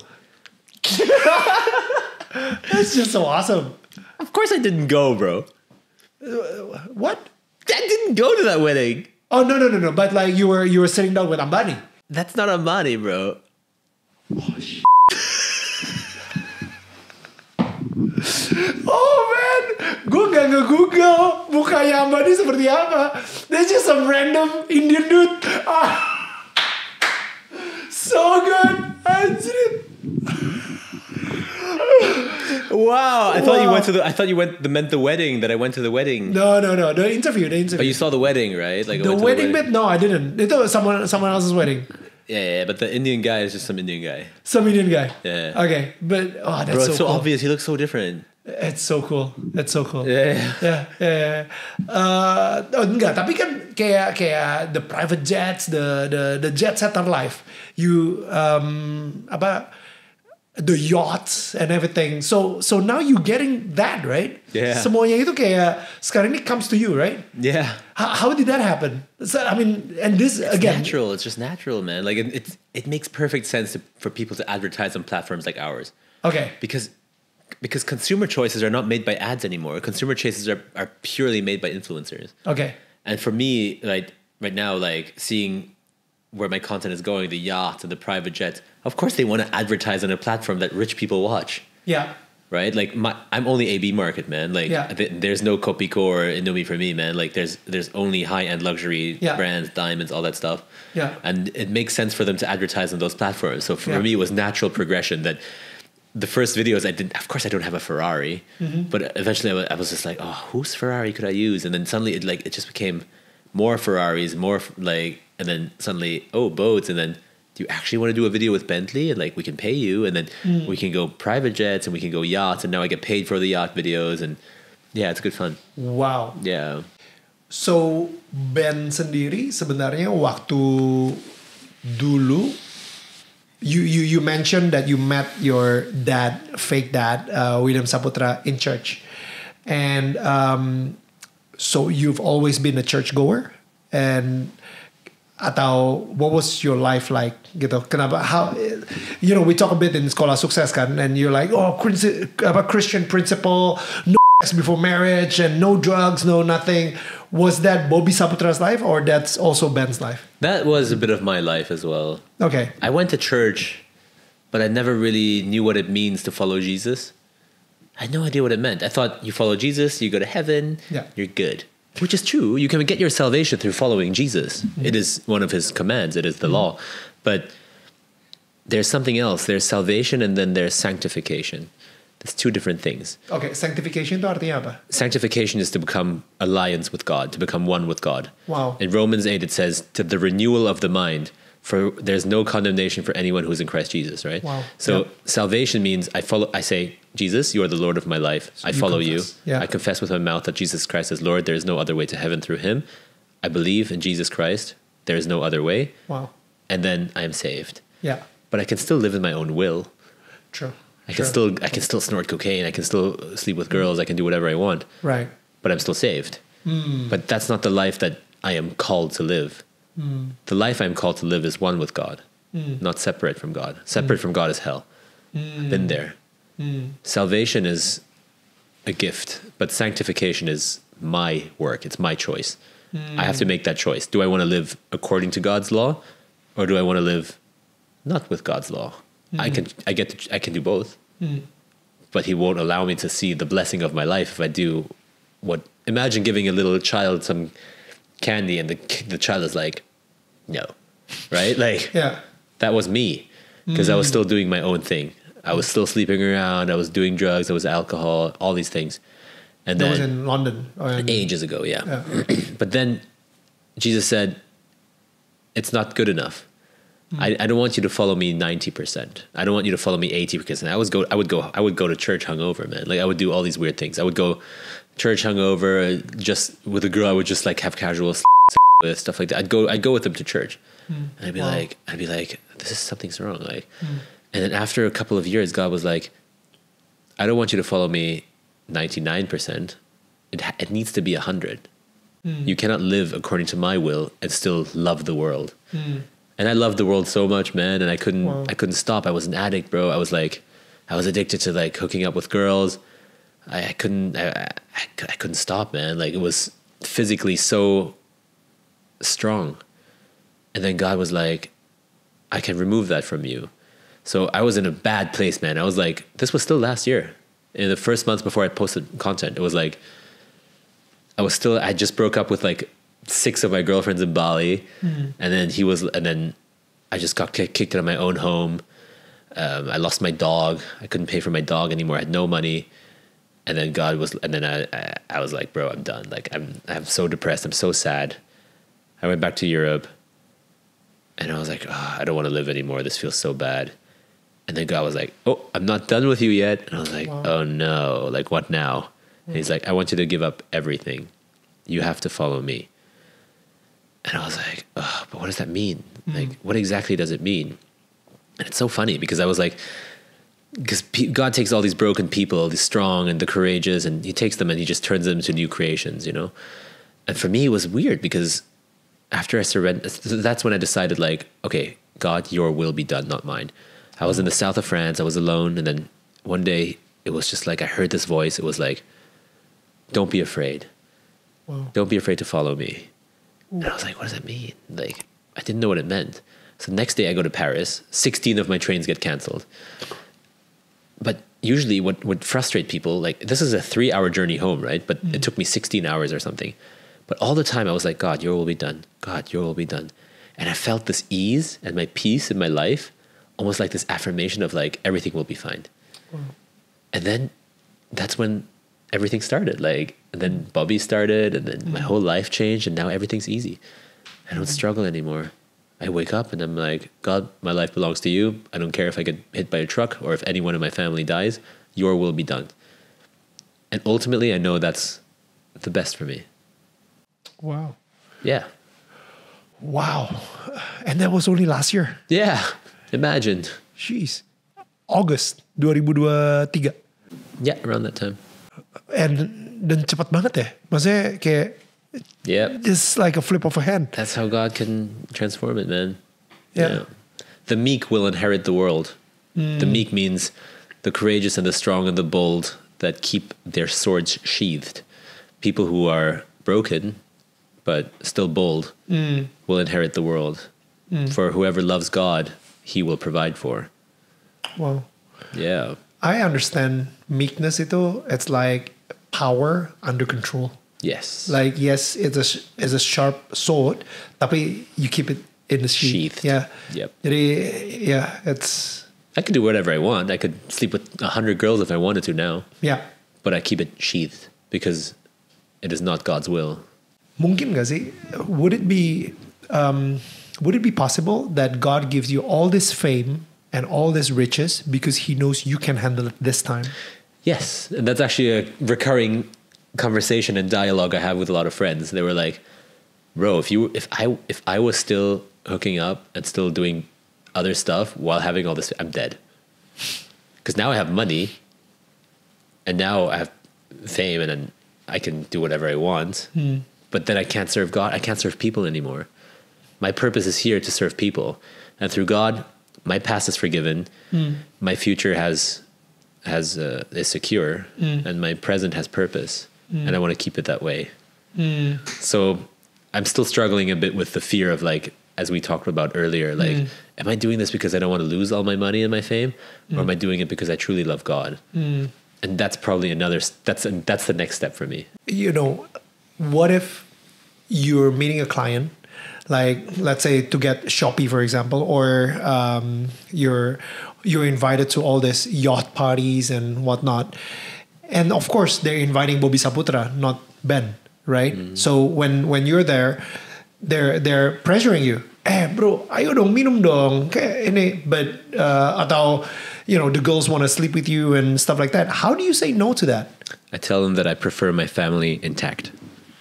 That's just so awesome. Of course I didn't go, bro. What? I didn't go to that wedding. Oh no. But like you were sitting down with Ambani. That's not Ambani, bro. Oh man, gue gak nge-google mukanya Ambani seperti apa. There's just some random Indian dude. So good, anjir. Wow, I thought you meant the wedding, that I went to the wedding. No, the interview. But you saw the wedding, right? Like the wedding bit? No, I didn't. It was someone else's wedding. Yeah, but the Indian guy is just some Indian guy. Some Indian guy. Yeah. Okay, but that's bro, it's so cool. obvious. He looks so different. It's so cool. Yeah. Enggak, tapi kan kayak the private jets, the jet setter life. You the yachts and everything. So now you're getting that, right? Yeah. Semuanya itu kayak sekarang ini comes to you, right? Yeah. How did that happen? So, I mean, and this it's again. Natural. It's just natural, man. Like it makes perfect sense for people to advertise on platforms like ours. Okay. Because because consumer choices are not made by ads anymore. Consumer choices are purely made by influencers. Okay. And for me, like right now, like seeing where my content is going, the yachts and the private jets, of course they want to advertise on a platform that rich people watch. Yeah. Right? Like I'm only AB market, man. Like there's no Copico or Indomie for me, man. Like there's only high-end luxury brands, diamonds, all that stuff. Yeah. And it makes sense for them to advertise on those platforms. So for me, it was natural progression that the first videos of course I don't have a Ferrari, but eventually I was just like, oh, whose Ferrari could I use? And then suddenly it just became more Ferraris, and then suddenly, boats. And then, do you actually want to do a video with Bentley? And like, we can pay you. And then we can go private jets and we can go yachts. And now I get paid for the yacht videos. And yeah, it's good fun. Wow. Yeah. So, Ben sendiri sebenarnya waktu dulu, you mentioned that you met your dad, fake dad, William Saputra, in church. And so you've always been a churchgoer? And atau what was your life like gitu? Kenapa? How, we talk a bit in Sekolah Sukses kan, and you're like, Christian principle, no sex before marriage and no drugs, no nothing. Was that Bobby Saputra's life, or that's also Ben's life? That was a bit of my life as well. Okay. I went to church, but I never really knew what it means to follow Jesus. I had no idea what it meant. I thought you follow Jesus, you go to heaven, you're good. Which is true. You can get your salvation through following Jesus. It is one of his commands. It is the law. But there's something else. There's salvation and then there's sanctification. There's two different things. Okay, sanctification itu artinya apa? Sanctification is to become alliance with God, to become one with God. Wow. In Romans 8 it says, to the renewal of the mind, for there's no condemnation for anyone who's in Christ Jesus, right? Wow. So salvation means I say, Jesus, you are the Lord of my life. So I follow you. Yeah. I confess with my mouth that Jesus Christ is Lord. There is no other way to heaven through him. I believe in Jesus Christ. There is no other way. Wow. And then I am saved. Yeah. But I can still live in my own will. True. I can still snort cocaine. I can still sleep with girls. I can do whatever I want. Right. But I'm still saved. But that's not the life that I am called to live. The life I'm called to live is one with God, not separate from God. Separate from God is hell. Been there. Salvation is a gift, but sanctification is my work. It's my choice. I have to make that choice. Do I want to live according to God's law, or do I want to live not with God's law? I can do both, but He won't allow me to see the blessing of my life if I do what. Imagine giving a little child some candy and the child is like, no, right? Like, that was me, because I was still doing my own thing. I was still sleeping around. I was doing drugs. There was alcohol, all these things. And that then was in London. Ages ago, yeah. But then Jesus said, it's not good enough. I don't want you to follow me 90%. I don't want you to follow me 80%. I would go to church hungover, man. Like, I would do all these weird things. I would go church hungover, just with a girl. I would just like have casual with stuff like that. I'd go with them to church, and I'd be like, this is something's wrong. Like, and then after a couple of years, God was like, I don't want you to follow me 99%. It needs to be 100. You cannot live according to my will and still love the world. And I loved the world so much, man. And I couldn't stop. I was an addict, bro. I was addicted to like hooking up with girls. I couldn't stop, man. Like, it was physically so strong. And then God was like, I can remove that from you. So I was in a bad place, man. I was like, this was still last year. In the first months before I posted content, it was like, I just broke up with like 6 of my girlfriends in Bali. And then I just got kicked out of my own home. I lost my dog. I couldn't pay for my dog anymore. I had no money. And then I was like, bro, I'm done. Like, I'm so depressed. I'm so sad. I went back to Europe and I was like, I don't want to live anymore. This feels so bad. And then God was like, oh, I'm not done with you yet. And I was like, oh no, like, what now? And he's like, I want you to give up everything. You have to follow me. And I was like, but what does that mean? Like, what exactly does it mean? And it's so funny because I was like, because God takes all these broken people, the strong and the courageous, and He takes them and He just turns them into new creations, you know? And for me, it was weird because after I surrendered, that's when I decided, like, okay, God, your will be done, not mine. I was in the south of France. I was alone. And then one day it was just like I heard this voice. It was like, don't be afraid. Wow. Don't be afraid to follow me. And I was like, what does that mean? Like, I didn't know what it meant. So next day I go to Paris. 16 of my trains get canceled. But usually what would frustrate people, like this is a 3-hour journey home, right? But it took me 16 hours or something. But all the time I was like, God, your will be done. God, your will be done. And I felt this ease and my peace in my life, almost like this affirmation of like, everything will be fine. Wow. And then that's when everything started. Like, and then Bobby started, and then my whole life changed, and now everything's easy. I don't struggle anymore. I wake up and I'm like, God, my life belongs to you. I don't care if I get hit by a truck or if anyone in my family dies. Your will be done. And ultimately, I know that's the best for me. Wow. Yeah. Wow. And that was only last year. Yeah. Imagine. Jeez. August 2023. Yeah, around that time. Dan cepat banget ya. Maksudnya kayak Yep. just like a flip of a hand. That's how God can transform it, man. Yeah. The meek will inherit the world. The meek means the courageous and the strong and the bold that keep their swords sheathed. People who are broken but still bold will inherit the world. For whoever loves God, he will provide for. Wow. Yeah. I understand meekness itu, it's like power under control. Yes. Like, yes, it's a sharp sword, tapi you keep it in the sheath. Sheathed. Yeah. Yep. Jadi, yeah, it's... I could do whatever I want. I could sleep with 100 girls if I wanted to now. Yeah. But I keep it sheathed because it is not God's will. Mungkin gak sih, would it be possible that God gives you all this fame and all this riches because he knows you can handle it this time? Yes. And that's actually a recurring conversation and dialogue I have with a lot of friends. They were like, bro, if I was still hooking up and still doing other stuff while having all this, I'm dead. Because now I have money and now I have fame and then I can do whatever I want. But then I can't serve God. I can't serve people anymore. My purpose is here to serve people. And through God, my past is forgiven. My future is secure. And my present has purpose. And I want to keep it that way. So I'm still struggling a bit with the fear of, like, as we talked about earlier, like, am I doing this because I don't want to lose all my money and my fame? Or am I doing it because I truly love God? And that's probably that's the next step for me. You know, what if you're meeting a client, like, let's say to get Shopee, for example, or you're invited to all these yacht parties and whatnot. And of course, they're inviting Bobby Saputra, not Ben, right? So when you're there, they're pressuring you. Bro, ayo dong, minum dong. Kayak ini, but atau, you know, the girls want to sleep with you and stuff like that. How do you say no to that? I tell them that I prefer my family intact.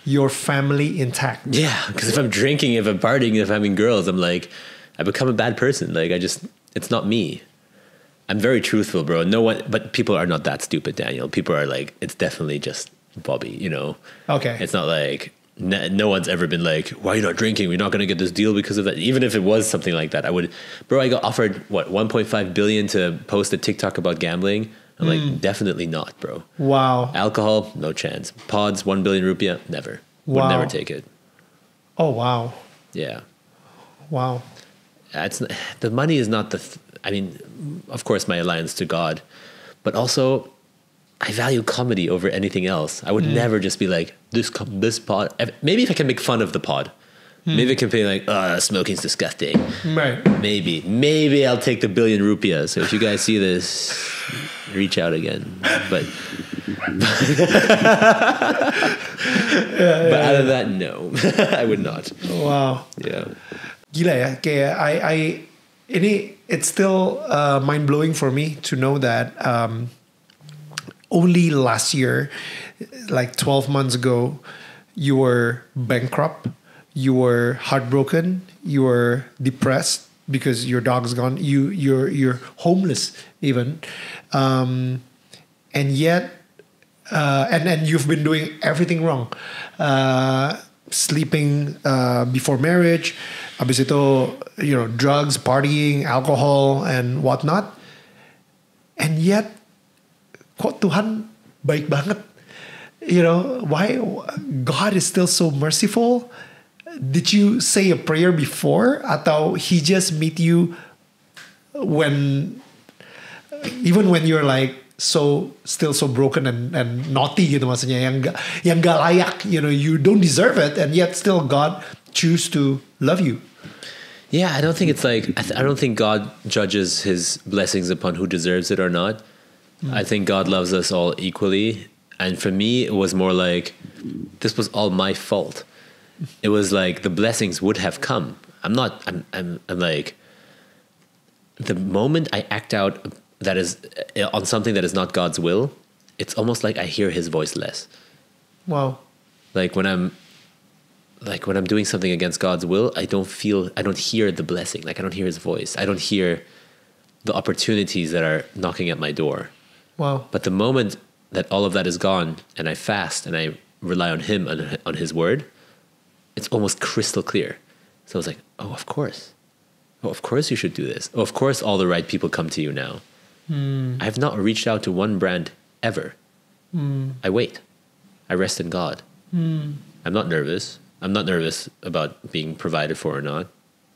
Your family intact. Yeah, because if I'm drinking, if I'm partying, if I'm having girls, I'm like, I become a bad person. Like, it's not me. I'm very truthful, bro. But people are not that stupid, Daniel. People are like, it's definitely just Bobby, you know? Okay. It's not like, no one's ever been like, why are you not drinking? We're not going to get this deal because of that. Even if it was something like that, I got offered, 1.5 billion to post a TikTok about gambling. I'm like, definitely not, bro. Wow. Alcohol, no chance. Pods, 1 billion rupiah, never. Wow. Would never take it. Oh, wow. Yeah. Wow. The money is not I mean, of course, my alliance to God, but also I value comedy over anything else. I would never just be like, this pod. Maybe if I can make fun of the pod. Maybe I can be like, smoking's disgusting. Right. Maybe I'll take the 1 billion rupiah. So if you guys see this, reach out again. But out of that, no, I would not. Wow. Yeah. Gila ya, kayak it's still mind-blowing for me to know that only last year, like 12 months ago, you were bankrupt, you were heartbroken, you were depressed because your dog's gone, you're homeless even, and yet, and you've been doing everything wrong, sleeping before marriage, habis itu, you know, drugs, partying, alcohol, and whatnot. And yet, kok Tuhan baik banget? You know, why God is still so merciful? Did you say a prayer before? Atau he just meet you when, even when you're like still so broken and naughty gitu maksudnya, yang gak layak, you know, you don't deserve it, and yet still God choose to love you. Yeah, I don't think it's like, I don't think God judges his blessings upon who deserves it or not. I think God loves us all equally. And for me, it was more like, this was all my fault. It was like the blessings would have come. I'm like, the moment I act out that is on something that is not God's will, it's almost like I hear his voice less. Wow. Like when I'm doing something against God's will, I don't hear the blessing. Like I don't hear his voice. I don't hear the opportunities that are knocking at my door. Wow. But the moment that all of that is gone and I fast and I rely on him, on his word, it's almost crystal clear. So I was like, oh, of course. Oh, of course you should do this. Oh, of course all the right people come to you now. I have not reached out to one brand ever. I wait. I rest in God. I'm not nervous. I'm not nervous about being provided for or not.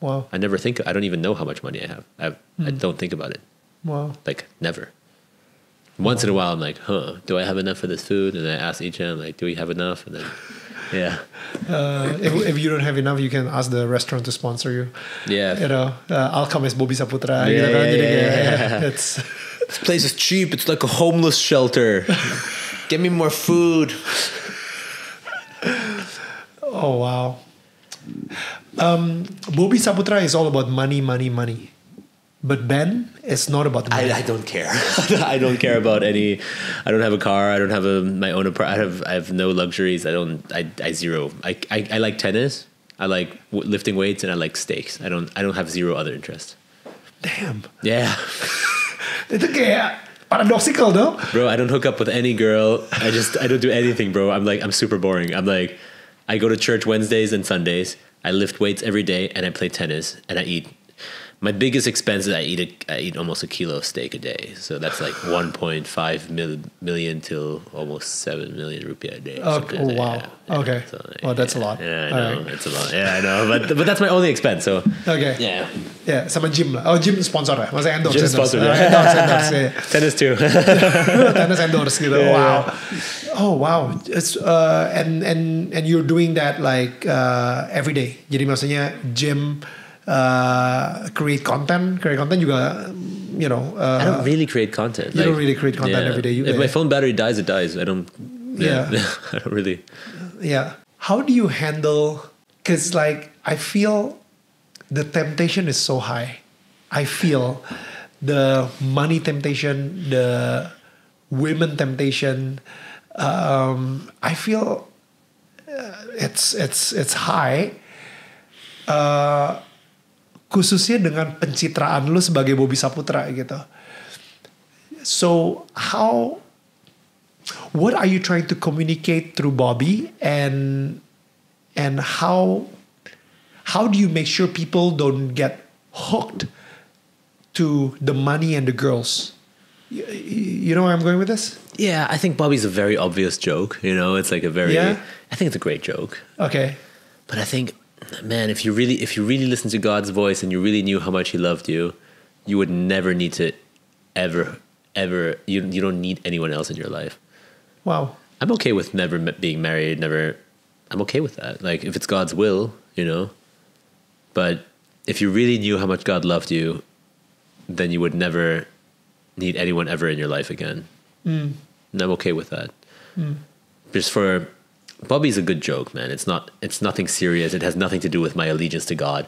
Wow. I don't even know how much money I have. I don't think about it. Wow. Like never. Once in a while, I'm like, do I have enough for this food? And I ask each of them, like, do we have enough? And then, yeah. If you don't have enough, you can ask the restaurant to sponsor you. Yeah. You know, Alchemist as Bobby Saputra. Yeah, Gitu kan. Jadi yeah. it's This place is cheap. It's like a homeless shelter. Get me more food. oh wow. Bobby Saputra is all about money. But Ben is not about the money. I don't care. I don't care about any. I don't have a car. I don't have my own apartment. I have no luxuries. I zero. I like tennis. I like lifting weights, and I like steaks. I don't have zero other interests. Damn. Yeah. Itu kayak paradoxical, no? Bro, I don't hook up with any girl. I don't do anything, bro. I'm super boring. I go to church Wednesdays and Sundays. I lift weights every day, and I play tennis, and I eat. My biggest expense is I eat almost a kilo of steak a day. So that's like 1.5 million till almost 7 million rupiah a day. Oh wow. Yeah. Okay. So, well, that's a lot. Yeah, I know. It's a lot. Yeah, I know. But that's my only expense. So okay. Yeah. Yeah, sama gym lah. Oh, gym sponsor ya. Masa endorse. Gym sponsor. Endorse. Yeah. Tennis too. Tennis endorse gitu. Yeah. Wow. Oh wow. It's and you're doing that like every day. Jadi maksudnya gym, create content juga, you know. I don't really create content. You don't really create content every day. If my phone battery dies, it dies. I don't. Yeah. I don't really. Yeah. How do you handle? Because like I feel the temptation is so high. I feel the money temptation, the women temptation. I feel it's high. Khususnya dengan pencitraan lu sebagai Bobby Saputra gitu. So what are you trying to communicate through Bobby, and how do you make sure people don't get hooked to the money and the girls? You know where I'm going with this? Yeah, I think Bobby's a very obvious joke. You know, it's like a very. Yeah? I think it's a great joke. Okay. But I think, man, if you really listen to God's voice and you really knew how much He loved you, you would never need to ever you don't need anyone else in your life. Wow. I'm okay with never being married. I'm okay with that. Like if it's God's will, you know. But if you really knew how much God loved you, then you would never need anyone ever in your life again. And I'm okay with that. Just for Bobby's a good joke, man. It's nothing serious. It has nothing to do with my allegiance to God.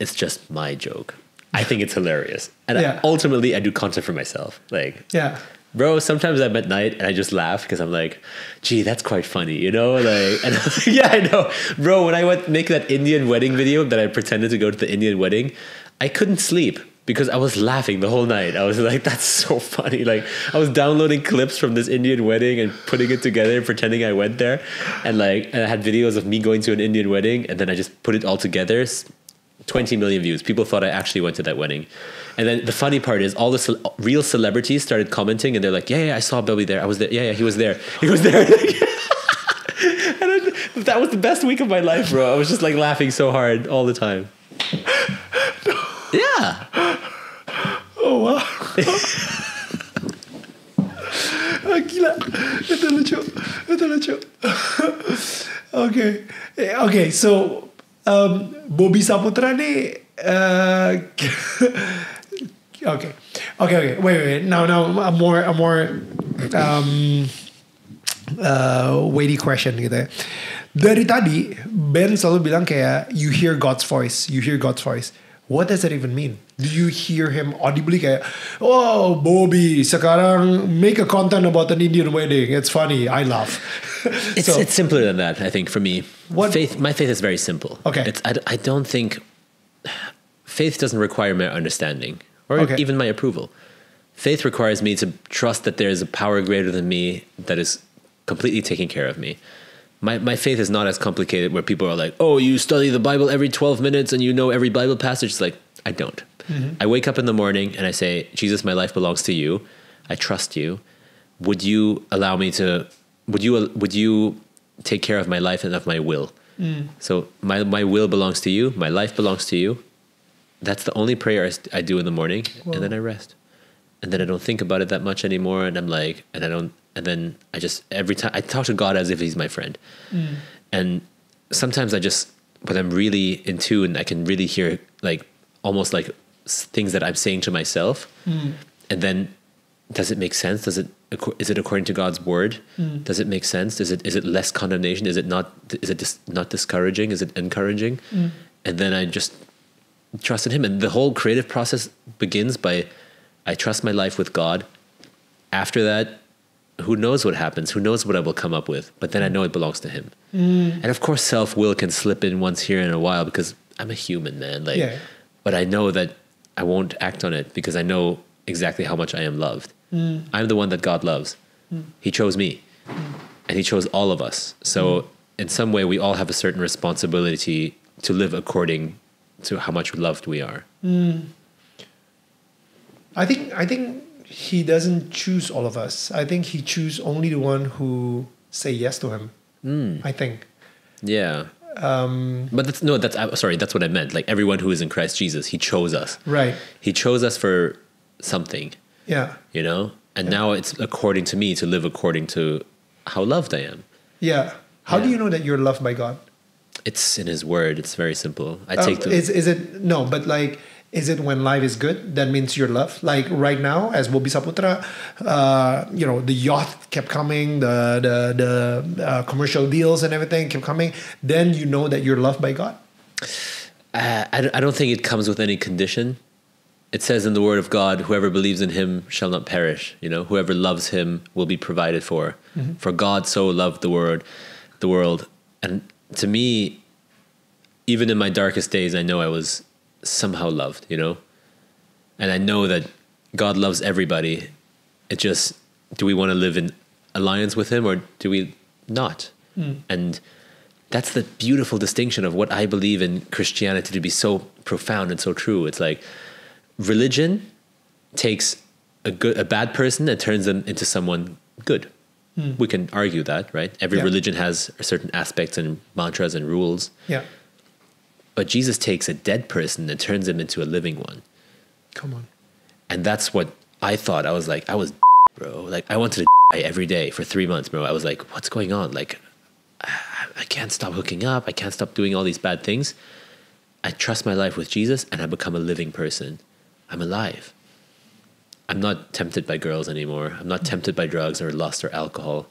It's just my joke. I think it's hilarious. And ultimately I do content for myself. Like, bro, sometimes I'm at night and I just laugh because I'm like, gee, that's quite funny, you know? Like, and yeah, I know. Bro, when I went make that Indian wedding video that I pretended to go to the Indian wedding, I couldn't sleep because I was laughing the whole night. I was like, that's so funny. Like, I was downloading clips from this Indian wedding and putting it together and pretending I went there. And I had videos of me going to an Indian wedding, and then I just put it all together 20 million views. People thought I actually went to that wedding. And then the funny part is all the real celebrities started commenting and they're like, yeah, I saw Bobby there. I was there. Yeah, he was there. He was there. And that was the best week of my life, bro. I was just like laughing so hard all the time. Yeah. Oh, wow. Gila. Itu lucu. Okay, so Bobby Saputra ni okay. Wait. Now a more weighty question gitu ya. Dari tadi Ben selalu bilang kayak you hear God's voice. What does that even mean? Do you hear him audibly kayak, oh Bobby sekarang make a content about an Indian wedding. It's funny. I laugh. It's simpler than that, I think, for me. My faith is very simple. Okay. I don't think faith doesn't require my understanding or even my approval. Faith requires me to trust that there is a power greater than me that is completely taking care of me. My faith is not as complicated where people are like, oh, you study the Bible every 12 minutes and you know every Bible passage. It's like, I don't. Mm-hmm. I wake up in the morning and I say, Jesus, my life belongs to you. I trust you. Would you allow me to, would you take care of my life and of my will? Mm. So my will belongs to you. My life belongs to you. That's the only prayer I do in the morning. Whoa. And then I rest. And then I don't think about it that much anymore. And I'm like, and then I just, every time I talk to God as if he's my friend. Mm. And sometimes when I'm really in tune, I can really hear like almost like things that I'm saying to myself. Mm. And then does it make sense? Is it according to God's word? Mm. Does it make sense? Is it less condemnation? Is it not discouraging? Is it encouraging? Mm. And then I just trust in him. And the whole creative process begins by, I trust my life with God. After that, who knows what happens? Who knows what I will come up with? But then I know it belongs to him. Mm. And of course, self-will can slip in once here in a while because I'm a human, man. But I know that I won't act on it because I know exactly how much I am loved. Mm. I'm the one that God loves. Mm. He chose me. Mm. And he chose all of us. So in some way, we all have a certain responsibility to live according to how much loved we are. Mm. I think he doesn't choose all of us. I think he chooses only the one who say yes to him. Mm. I think. Yeah. But that's what I meant. Like everyone who is in Christ Jesus, he chose us. Right. He chose us for something. Yeah. You know? And now it's according to me to live according to how loved I am. Yeah. How do you know that you're loved by God? It's in his word. It's very simple. Is it when life is good that means you're loved? Like right now, as Bobby Saputra, the yacht kept coming, the commercial deals and everything kept coming. Then you know that you're loved by God. I don't think it comes with any condition. It says in the word of God, whoever believes in him shall not perish. You know, whoever loves him will be provided for. Mm-hmm. For God so loved the world. And to me, even in my darkest days, I know I was somehow loved, you know? And I know that God loves everybody. It just, do we want to live in alliance with him or do we not? Mm. And that's the beautiful distinction of what I believe in Christianity to be so profound and so true. It's like religion takes a bad person and turns them into someone good. Mm. We can argue that, right? Every religion has certain aspects and mantras and rules. Yeah. But Jesus takes a dead person and turns him into a living one. Come on. And that's what I thought. I was bro. Like, I wanted to die every day for 3 months, bro. I was like, what's going on? Like, I can't stop hooking up. I can't stop doing all these bad things. I trust my life with Jesus and I become a living person. I'm alive. I'm not tempted by girls anymore. I'm not tempted by drugs or lust or alcohol.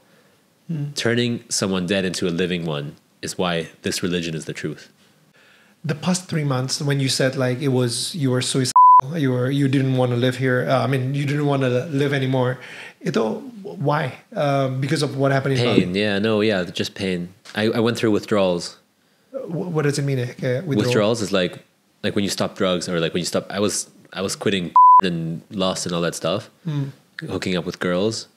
Mm. Turning someone dead into a living one is why this religion is the truth. The past 3 months, when you said like you were suicidal, you didn't want to live here. You didn't want to live anymore. Why? Because of what happened in pain. Just pain. I went through withdrawals. What does it mean? Withdrawals is like when you stop drugs or like when you stop. I was quitting and lust and all that stuff. Hooking up with girls.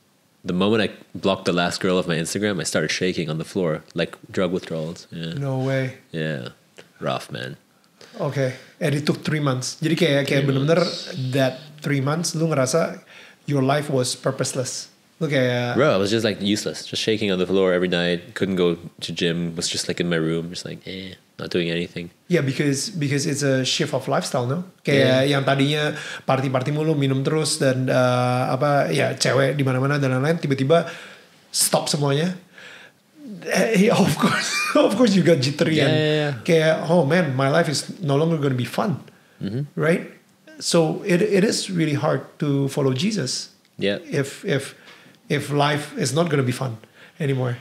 The moment I blocked the last girl off my Instagram, I started shaking on the floor like drug withdrawals. Yeah. No way. Yeah. Rough, man. Okay. And it took 3 months. Jadi kayak bener-bener that 3 months lu ngerasa your life was purposeless. Lu kayak Bro, I was just like useless, just shaking on the floor every night. Couldn't go to gym. Was just like in my room, just like not doing anything. yeah, because it's a shift of lifestyle, no? Kayak yang tadinya party mulu, minum terus dan cewek di mana-mana dan lain-lain, tiba-tiba stop semuanya. Of course you got jittery and kayak, oh man, my life is no longer going to be fun, right? So it is really hard to follow Jesus. Yeah. If life is not going to be fun anymore,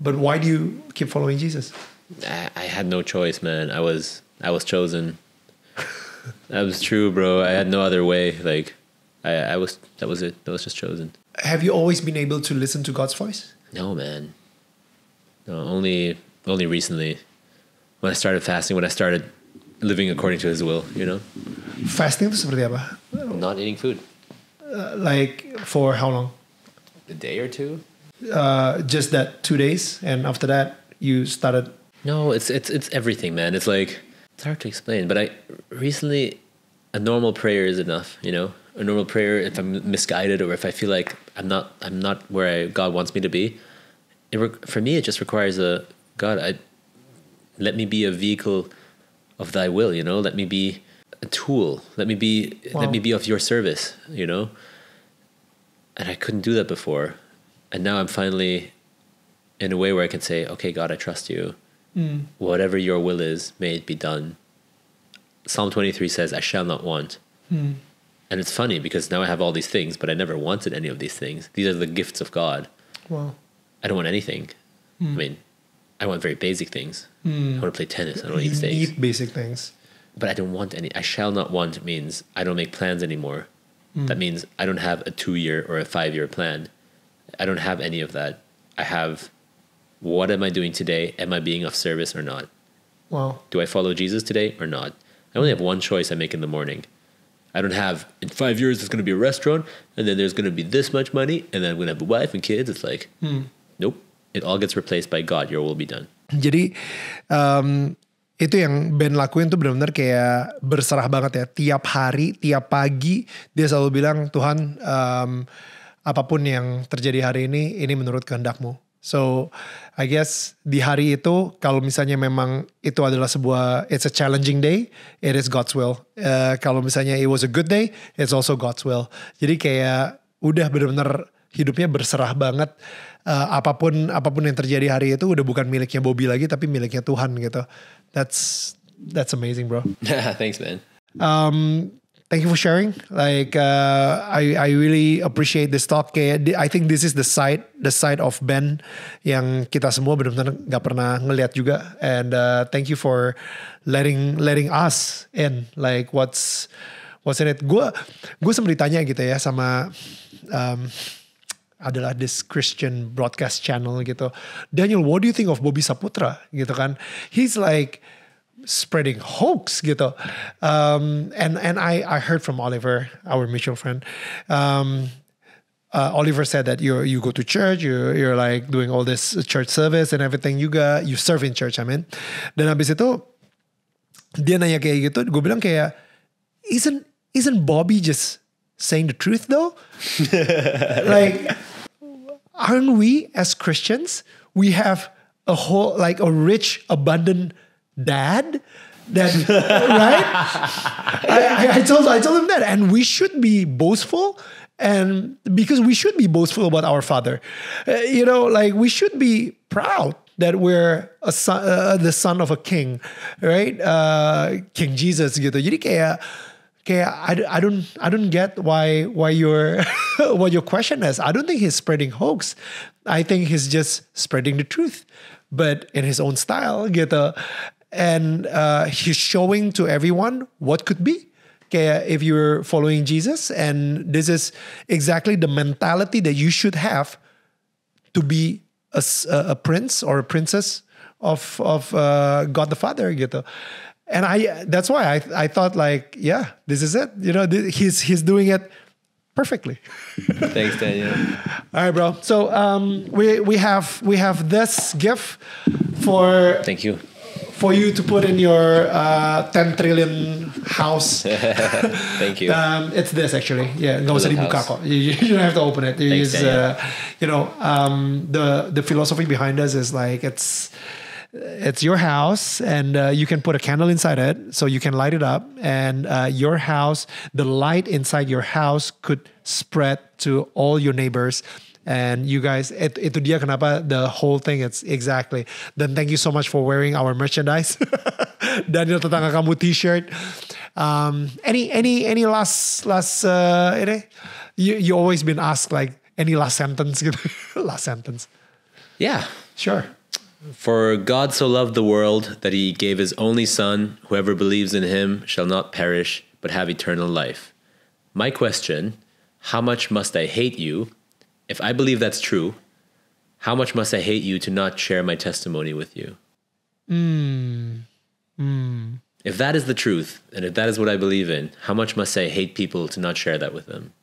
but why do you keep following Jesus? I had no choice, man. I was chosen. That was true, bro. I had no other way. Like, that was it. I was just chosen. Have you always been able to listen to God's voice? No, man. No, only recently, when I started fasting, when I started living according to His will, you know. Fasting itu seperti apa? Not eating food. Like for how long? A day or two. Just that 2 days, and after that you started. No, it's everything, man. It's like, it's hard to explain, but recently a normal prayer is enough, you know. A normal prayer, if I'm misguided or if I feel like I'm not where God wants me to be, for me it just requires let me be a vehicle of Thy will, you know. Let me be a tool. Let me be of Your service, you know. And I couldn't do that before, and now I'm finally in a way where I can say, okay, God, I trust You. Whatever Your will is, may it be done. Psalm 23 says, I shall not want. And it's funny because now I have all these things, but I never wanted any of these things. These are the gifts of God. Wow. I don't want anything. I mean, I want very basic things. I want to play tennis. I don't want to eat steaks. Eat basic things. But I don't want any. I shall not want means I don't make plans anymore. That means I don't have a 2-year or a 5-year plan. I don't have any of that. I have, what am I doing today? Am I being of service or not? Wow. Do I follow Jesus today or not? I only have one choice I make in the morning. I don't have, in 5 years, there's going to be a restaurant, and then there's going to be this much money, and then I'm going to have a wife and kids. It's like, nope. It all gets replaced by God. Your will be done. Jadi, itu yang Ben lakuin tuh benar-benar kayak berserah banget ya. Tiap hari, tiap pagi, dia selalu bilang, Tuhan, apapun yang terjadi hari ini menurut kehendak-Mu. So, I guess di hari itu, kalau misalnya memang itu adalah it's a challenging day, it is God's will. Kalau misalnya it was a good day, it's also God's will. Jadi kayak udah benar-benar hidupnya berserah banget. Apapun yang terjadi hari itu udah bukan miliknya Bobby lagi, tapi miliknya Tuhan gitu. That's amazing, bro. Thanks, man. Thank you for sharing. Like I really appreciate this talk. I think this is the side of Ben yang kita semua benar-benar nggak pernah ngelihat juga. And thank you for letting us in. Like what's in it. Gue sempat ditanya gitu ya sama adalah this Christian broadcast channel gitu. Daniel, what do you think of Bobby Saputra? Gitu kan. He's like spreading hoax gitu. And I heard from Oliver, our mutual friend. Oliver said that you go to church, you're like doing all this church service and everything juga. You serve in church, I mean. Dan habis itu dia nanya kayak gitu, gue bilang kayak, isn't Bobby just saying the truth though? Like, aren't we as Christians, we have a rich, abundant dad that, right? I told him that, and we should be boastful, and because we should be boastful about our father, like we should be proud that we're the son of a king, right? King Jesus gitu. Jadi kayak I don't get why you're what your question is. I don't think he's spreading hoax. I think he's just spreading the truth, but in his own style gitu. And he's showing to everyone what could be. Kayak if you're following Jesus, and this is exactly the mentality that you should have to be a prince or a princess of God the Father gitu. And that's why I thought like, yeah, this is it. He's doing it perfectly. Thanks, Daniel. All right, bro. So we have this gift for. Thank you. for you to put in your 10 trillion house. Thank you. It's this actually. Yeah, nggak usah Little dibuka house. kok. You don't have to open it. You Thanks, use, Daniel. the philosophy behind us is like it's your house, and you can put a candle inside it, so you can light it up, and your house, the light inside your house could spread to all your neighbors. And you guys, itu dia kenapa the whole thing. It's exactly. Then thank you so much for wearing our merchandise. Daniel Tetangga Kamu T-shirt. Any last ini? You always been asked like any last sentence gitu. Last sentence. Yeah. Sure. For God so loved the world that he gave his only son, whoever believes in him shall not perish, but have eternal life. My question, how much must I hate you? If I believe that's true, how much must I hate you to not share my testimony with you? If that is the truth, and if that is what I believe in, how much must I hate people to not share that with them?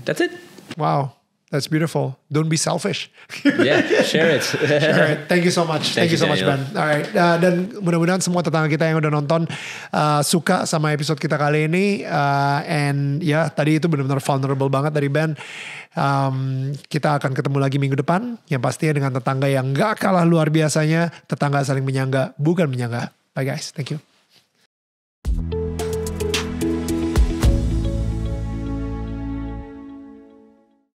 That's it. Wow. That's beautiful. Don't be selfish. Yeah, share it. All right. Thank you so much. Thank you so much, Daniel. Ben. Alright. Dan mudah-mudahan semua tetangga kita yang udah nonton suka sama episode kita kali ini. And ya, tadi itu benar-benar vulnerable banget dari Ben. Kita akan ketemu lagi minggu depan. Yang pastinya dengan tetangga yang gak kalah luar biasanya. Tetangga saling menyangga, bukan menyangga. Bye guys. Thank you.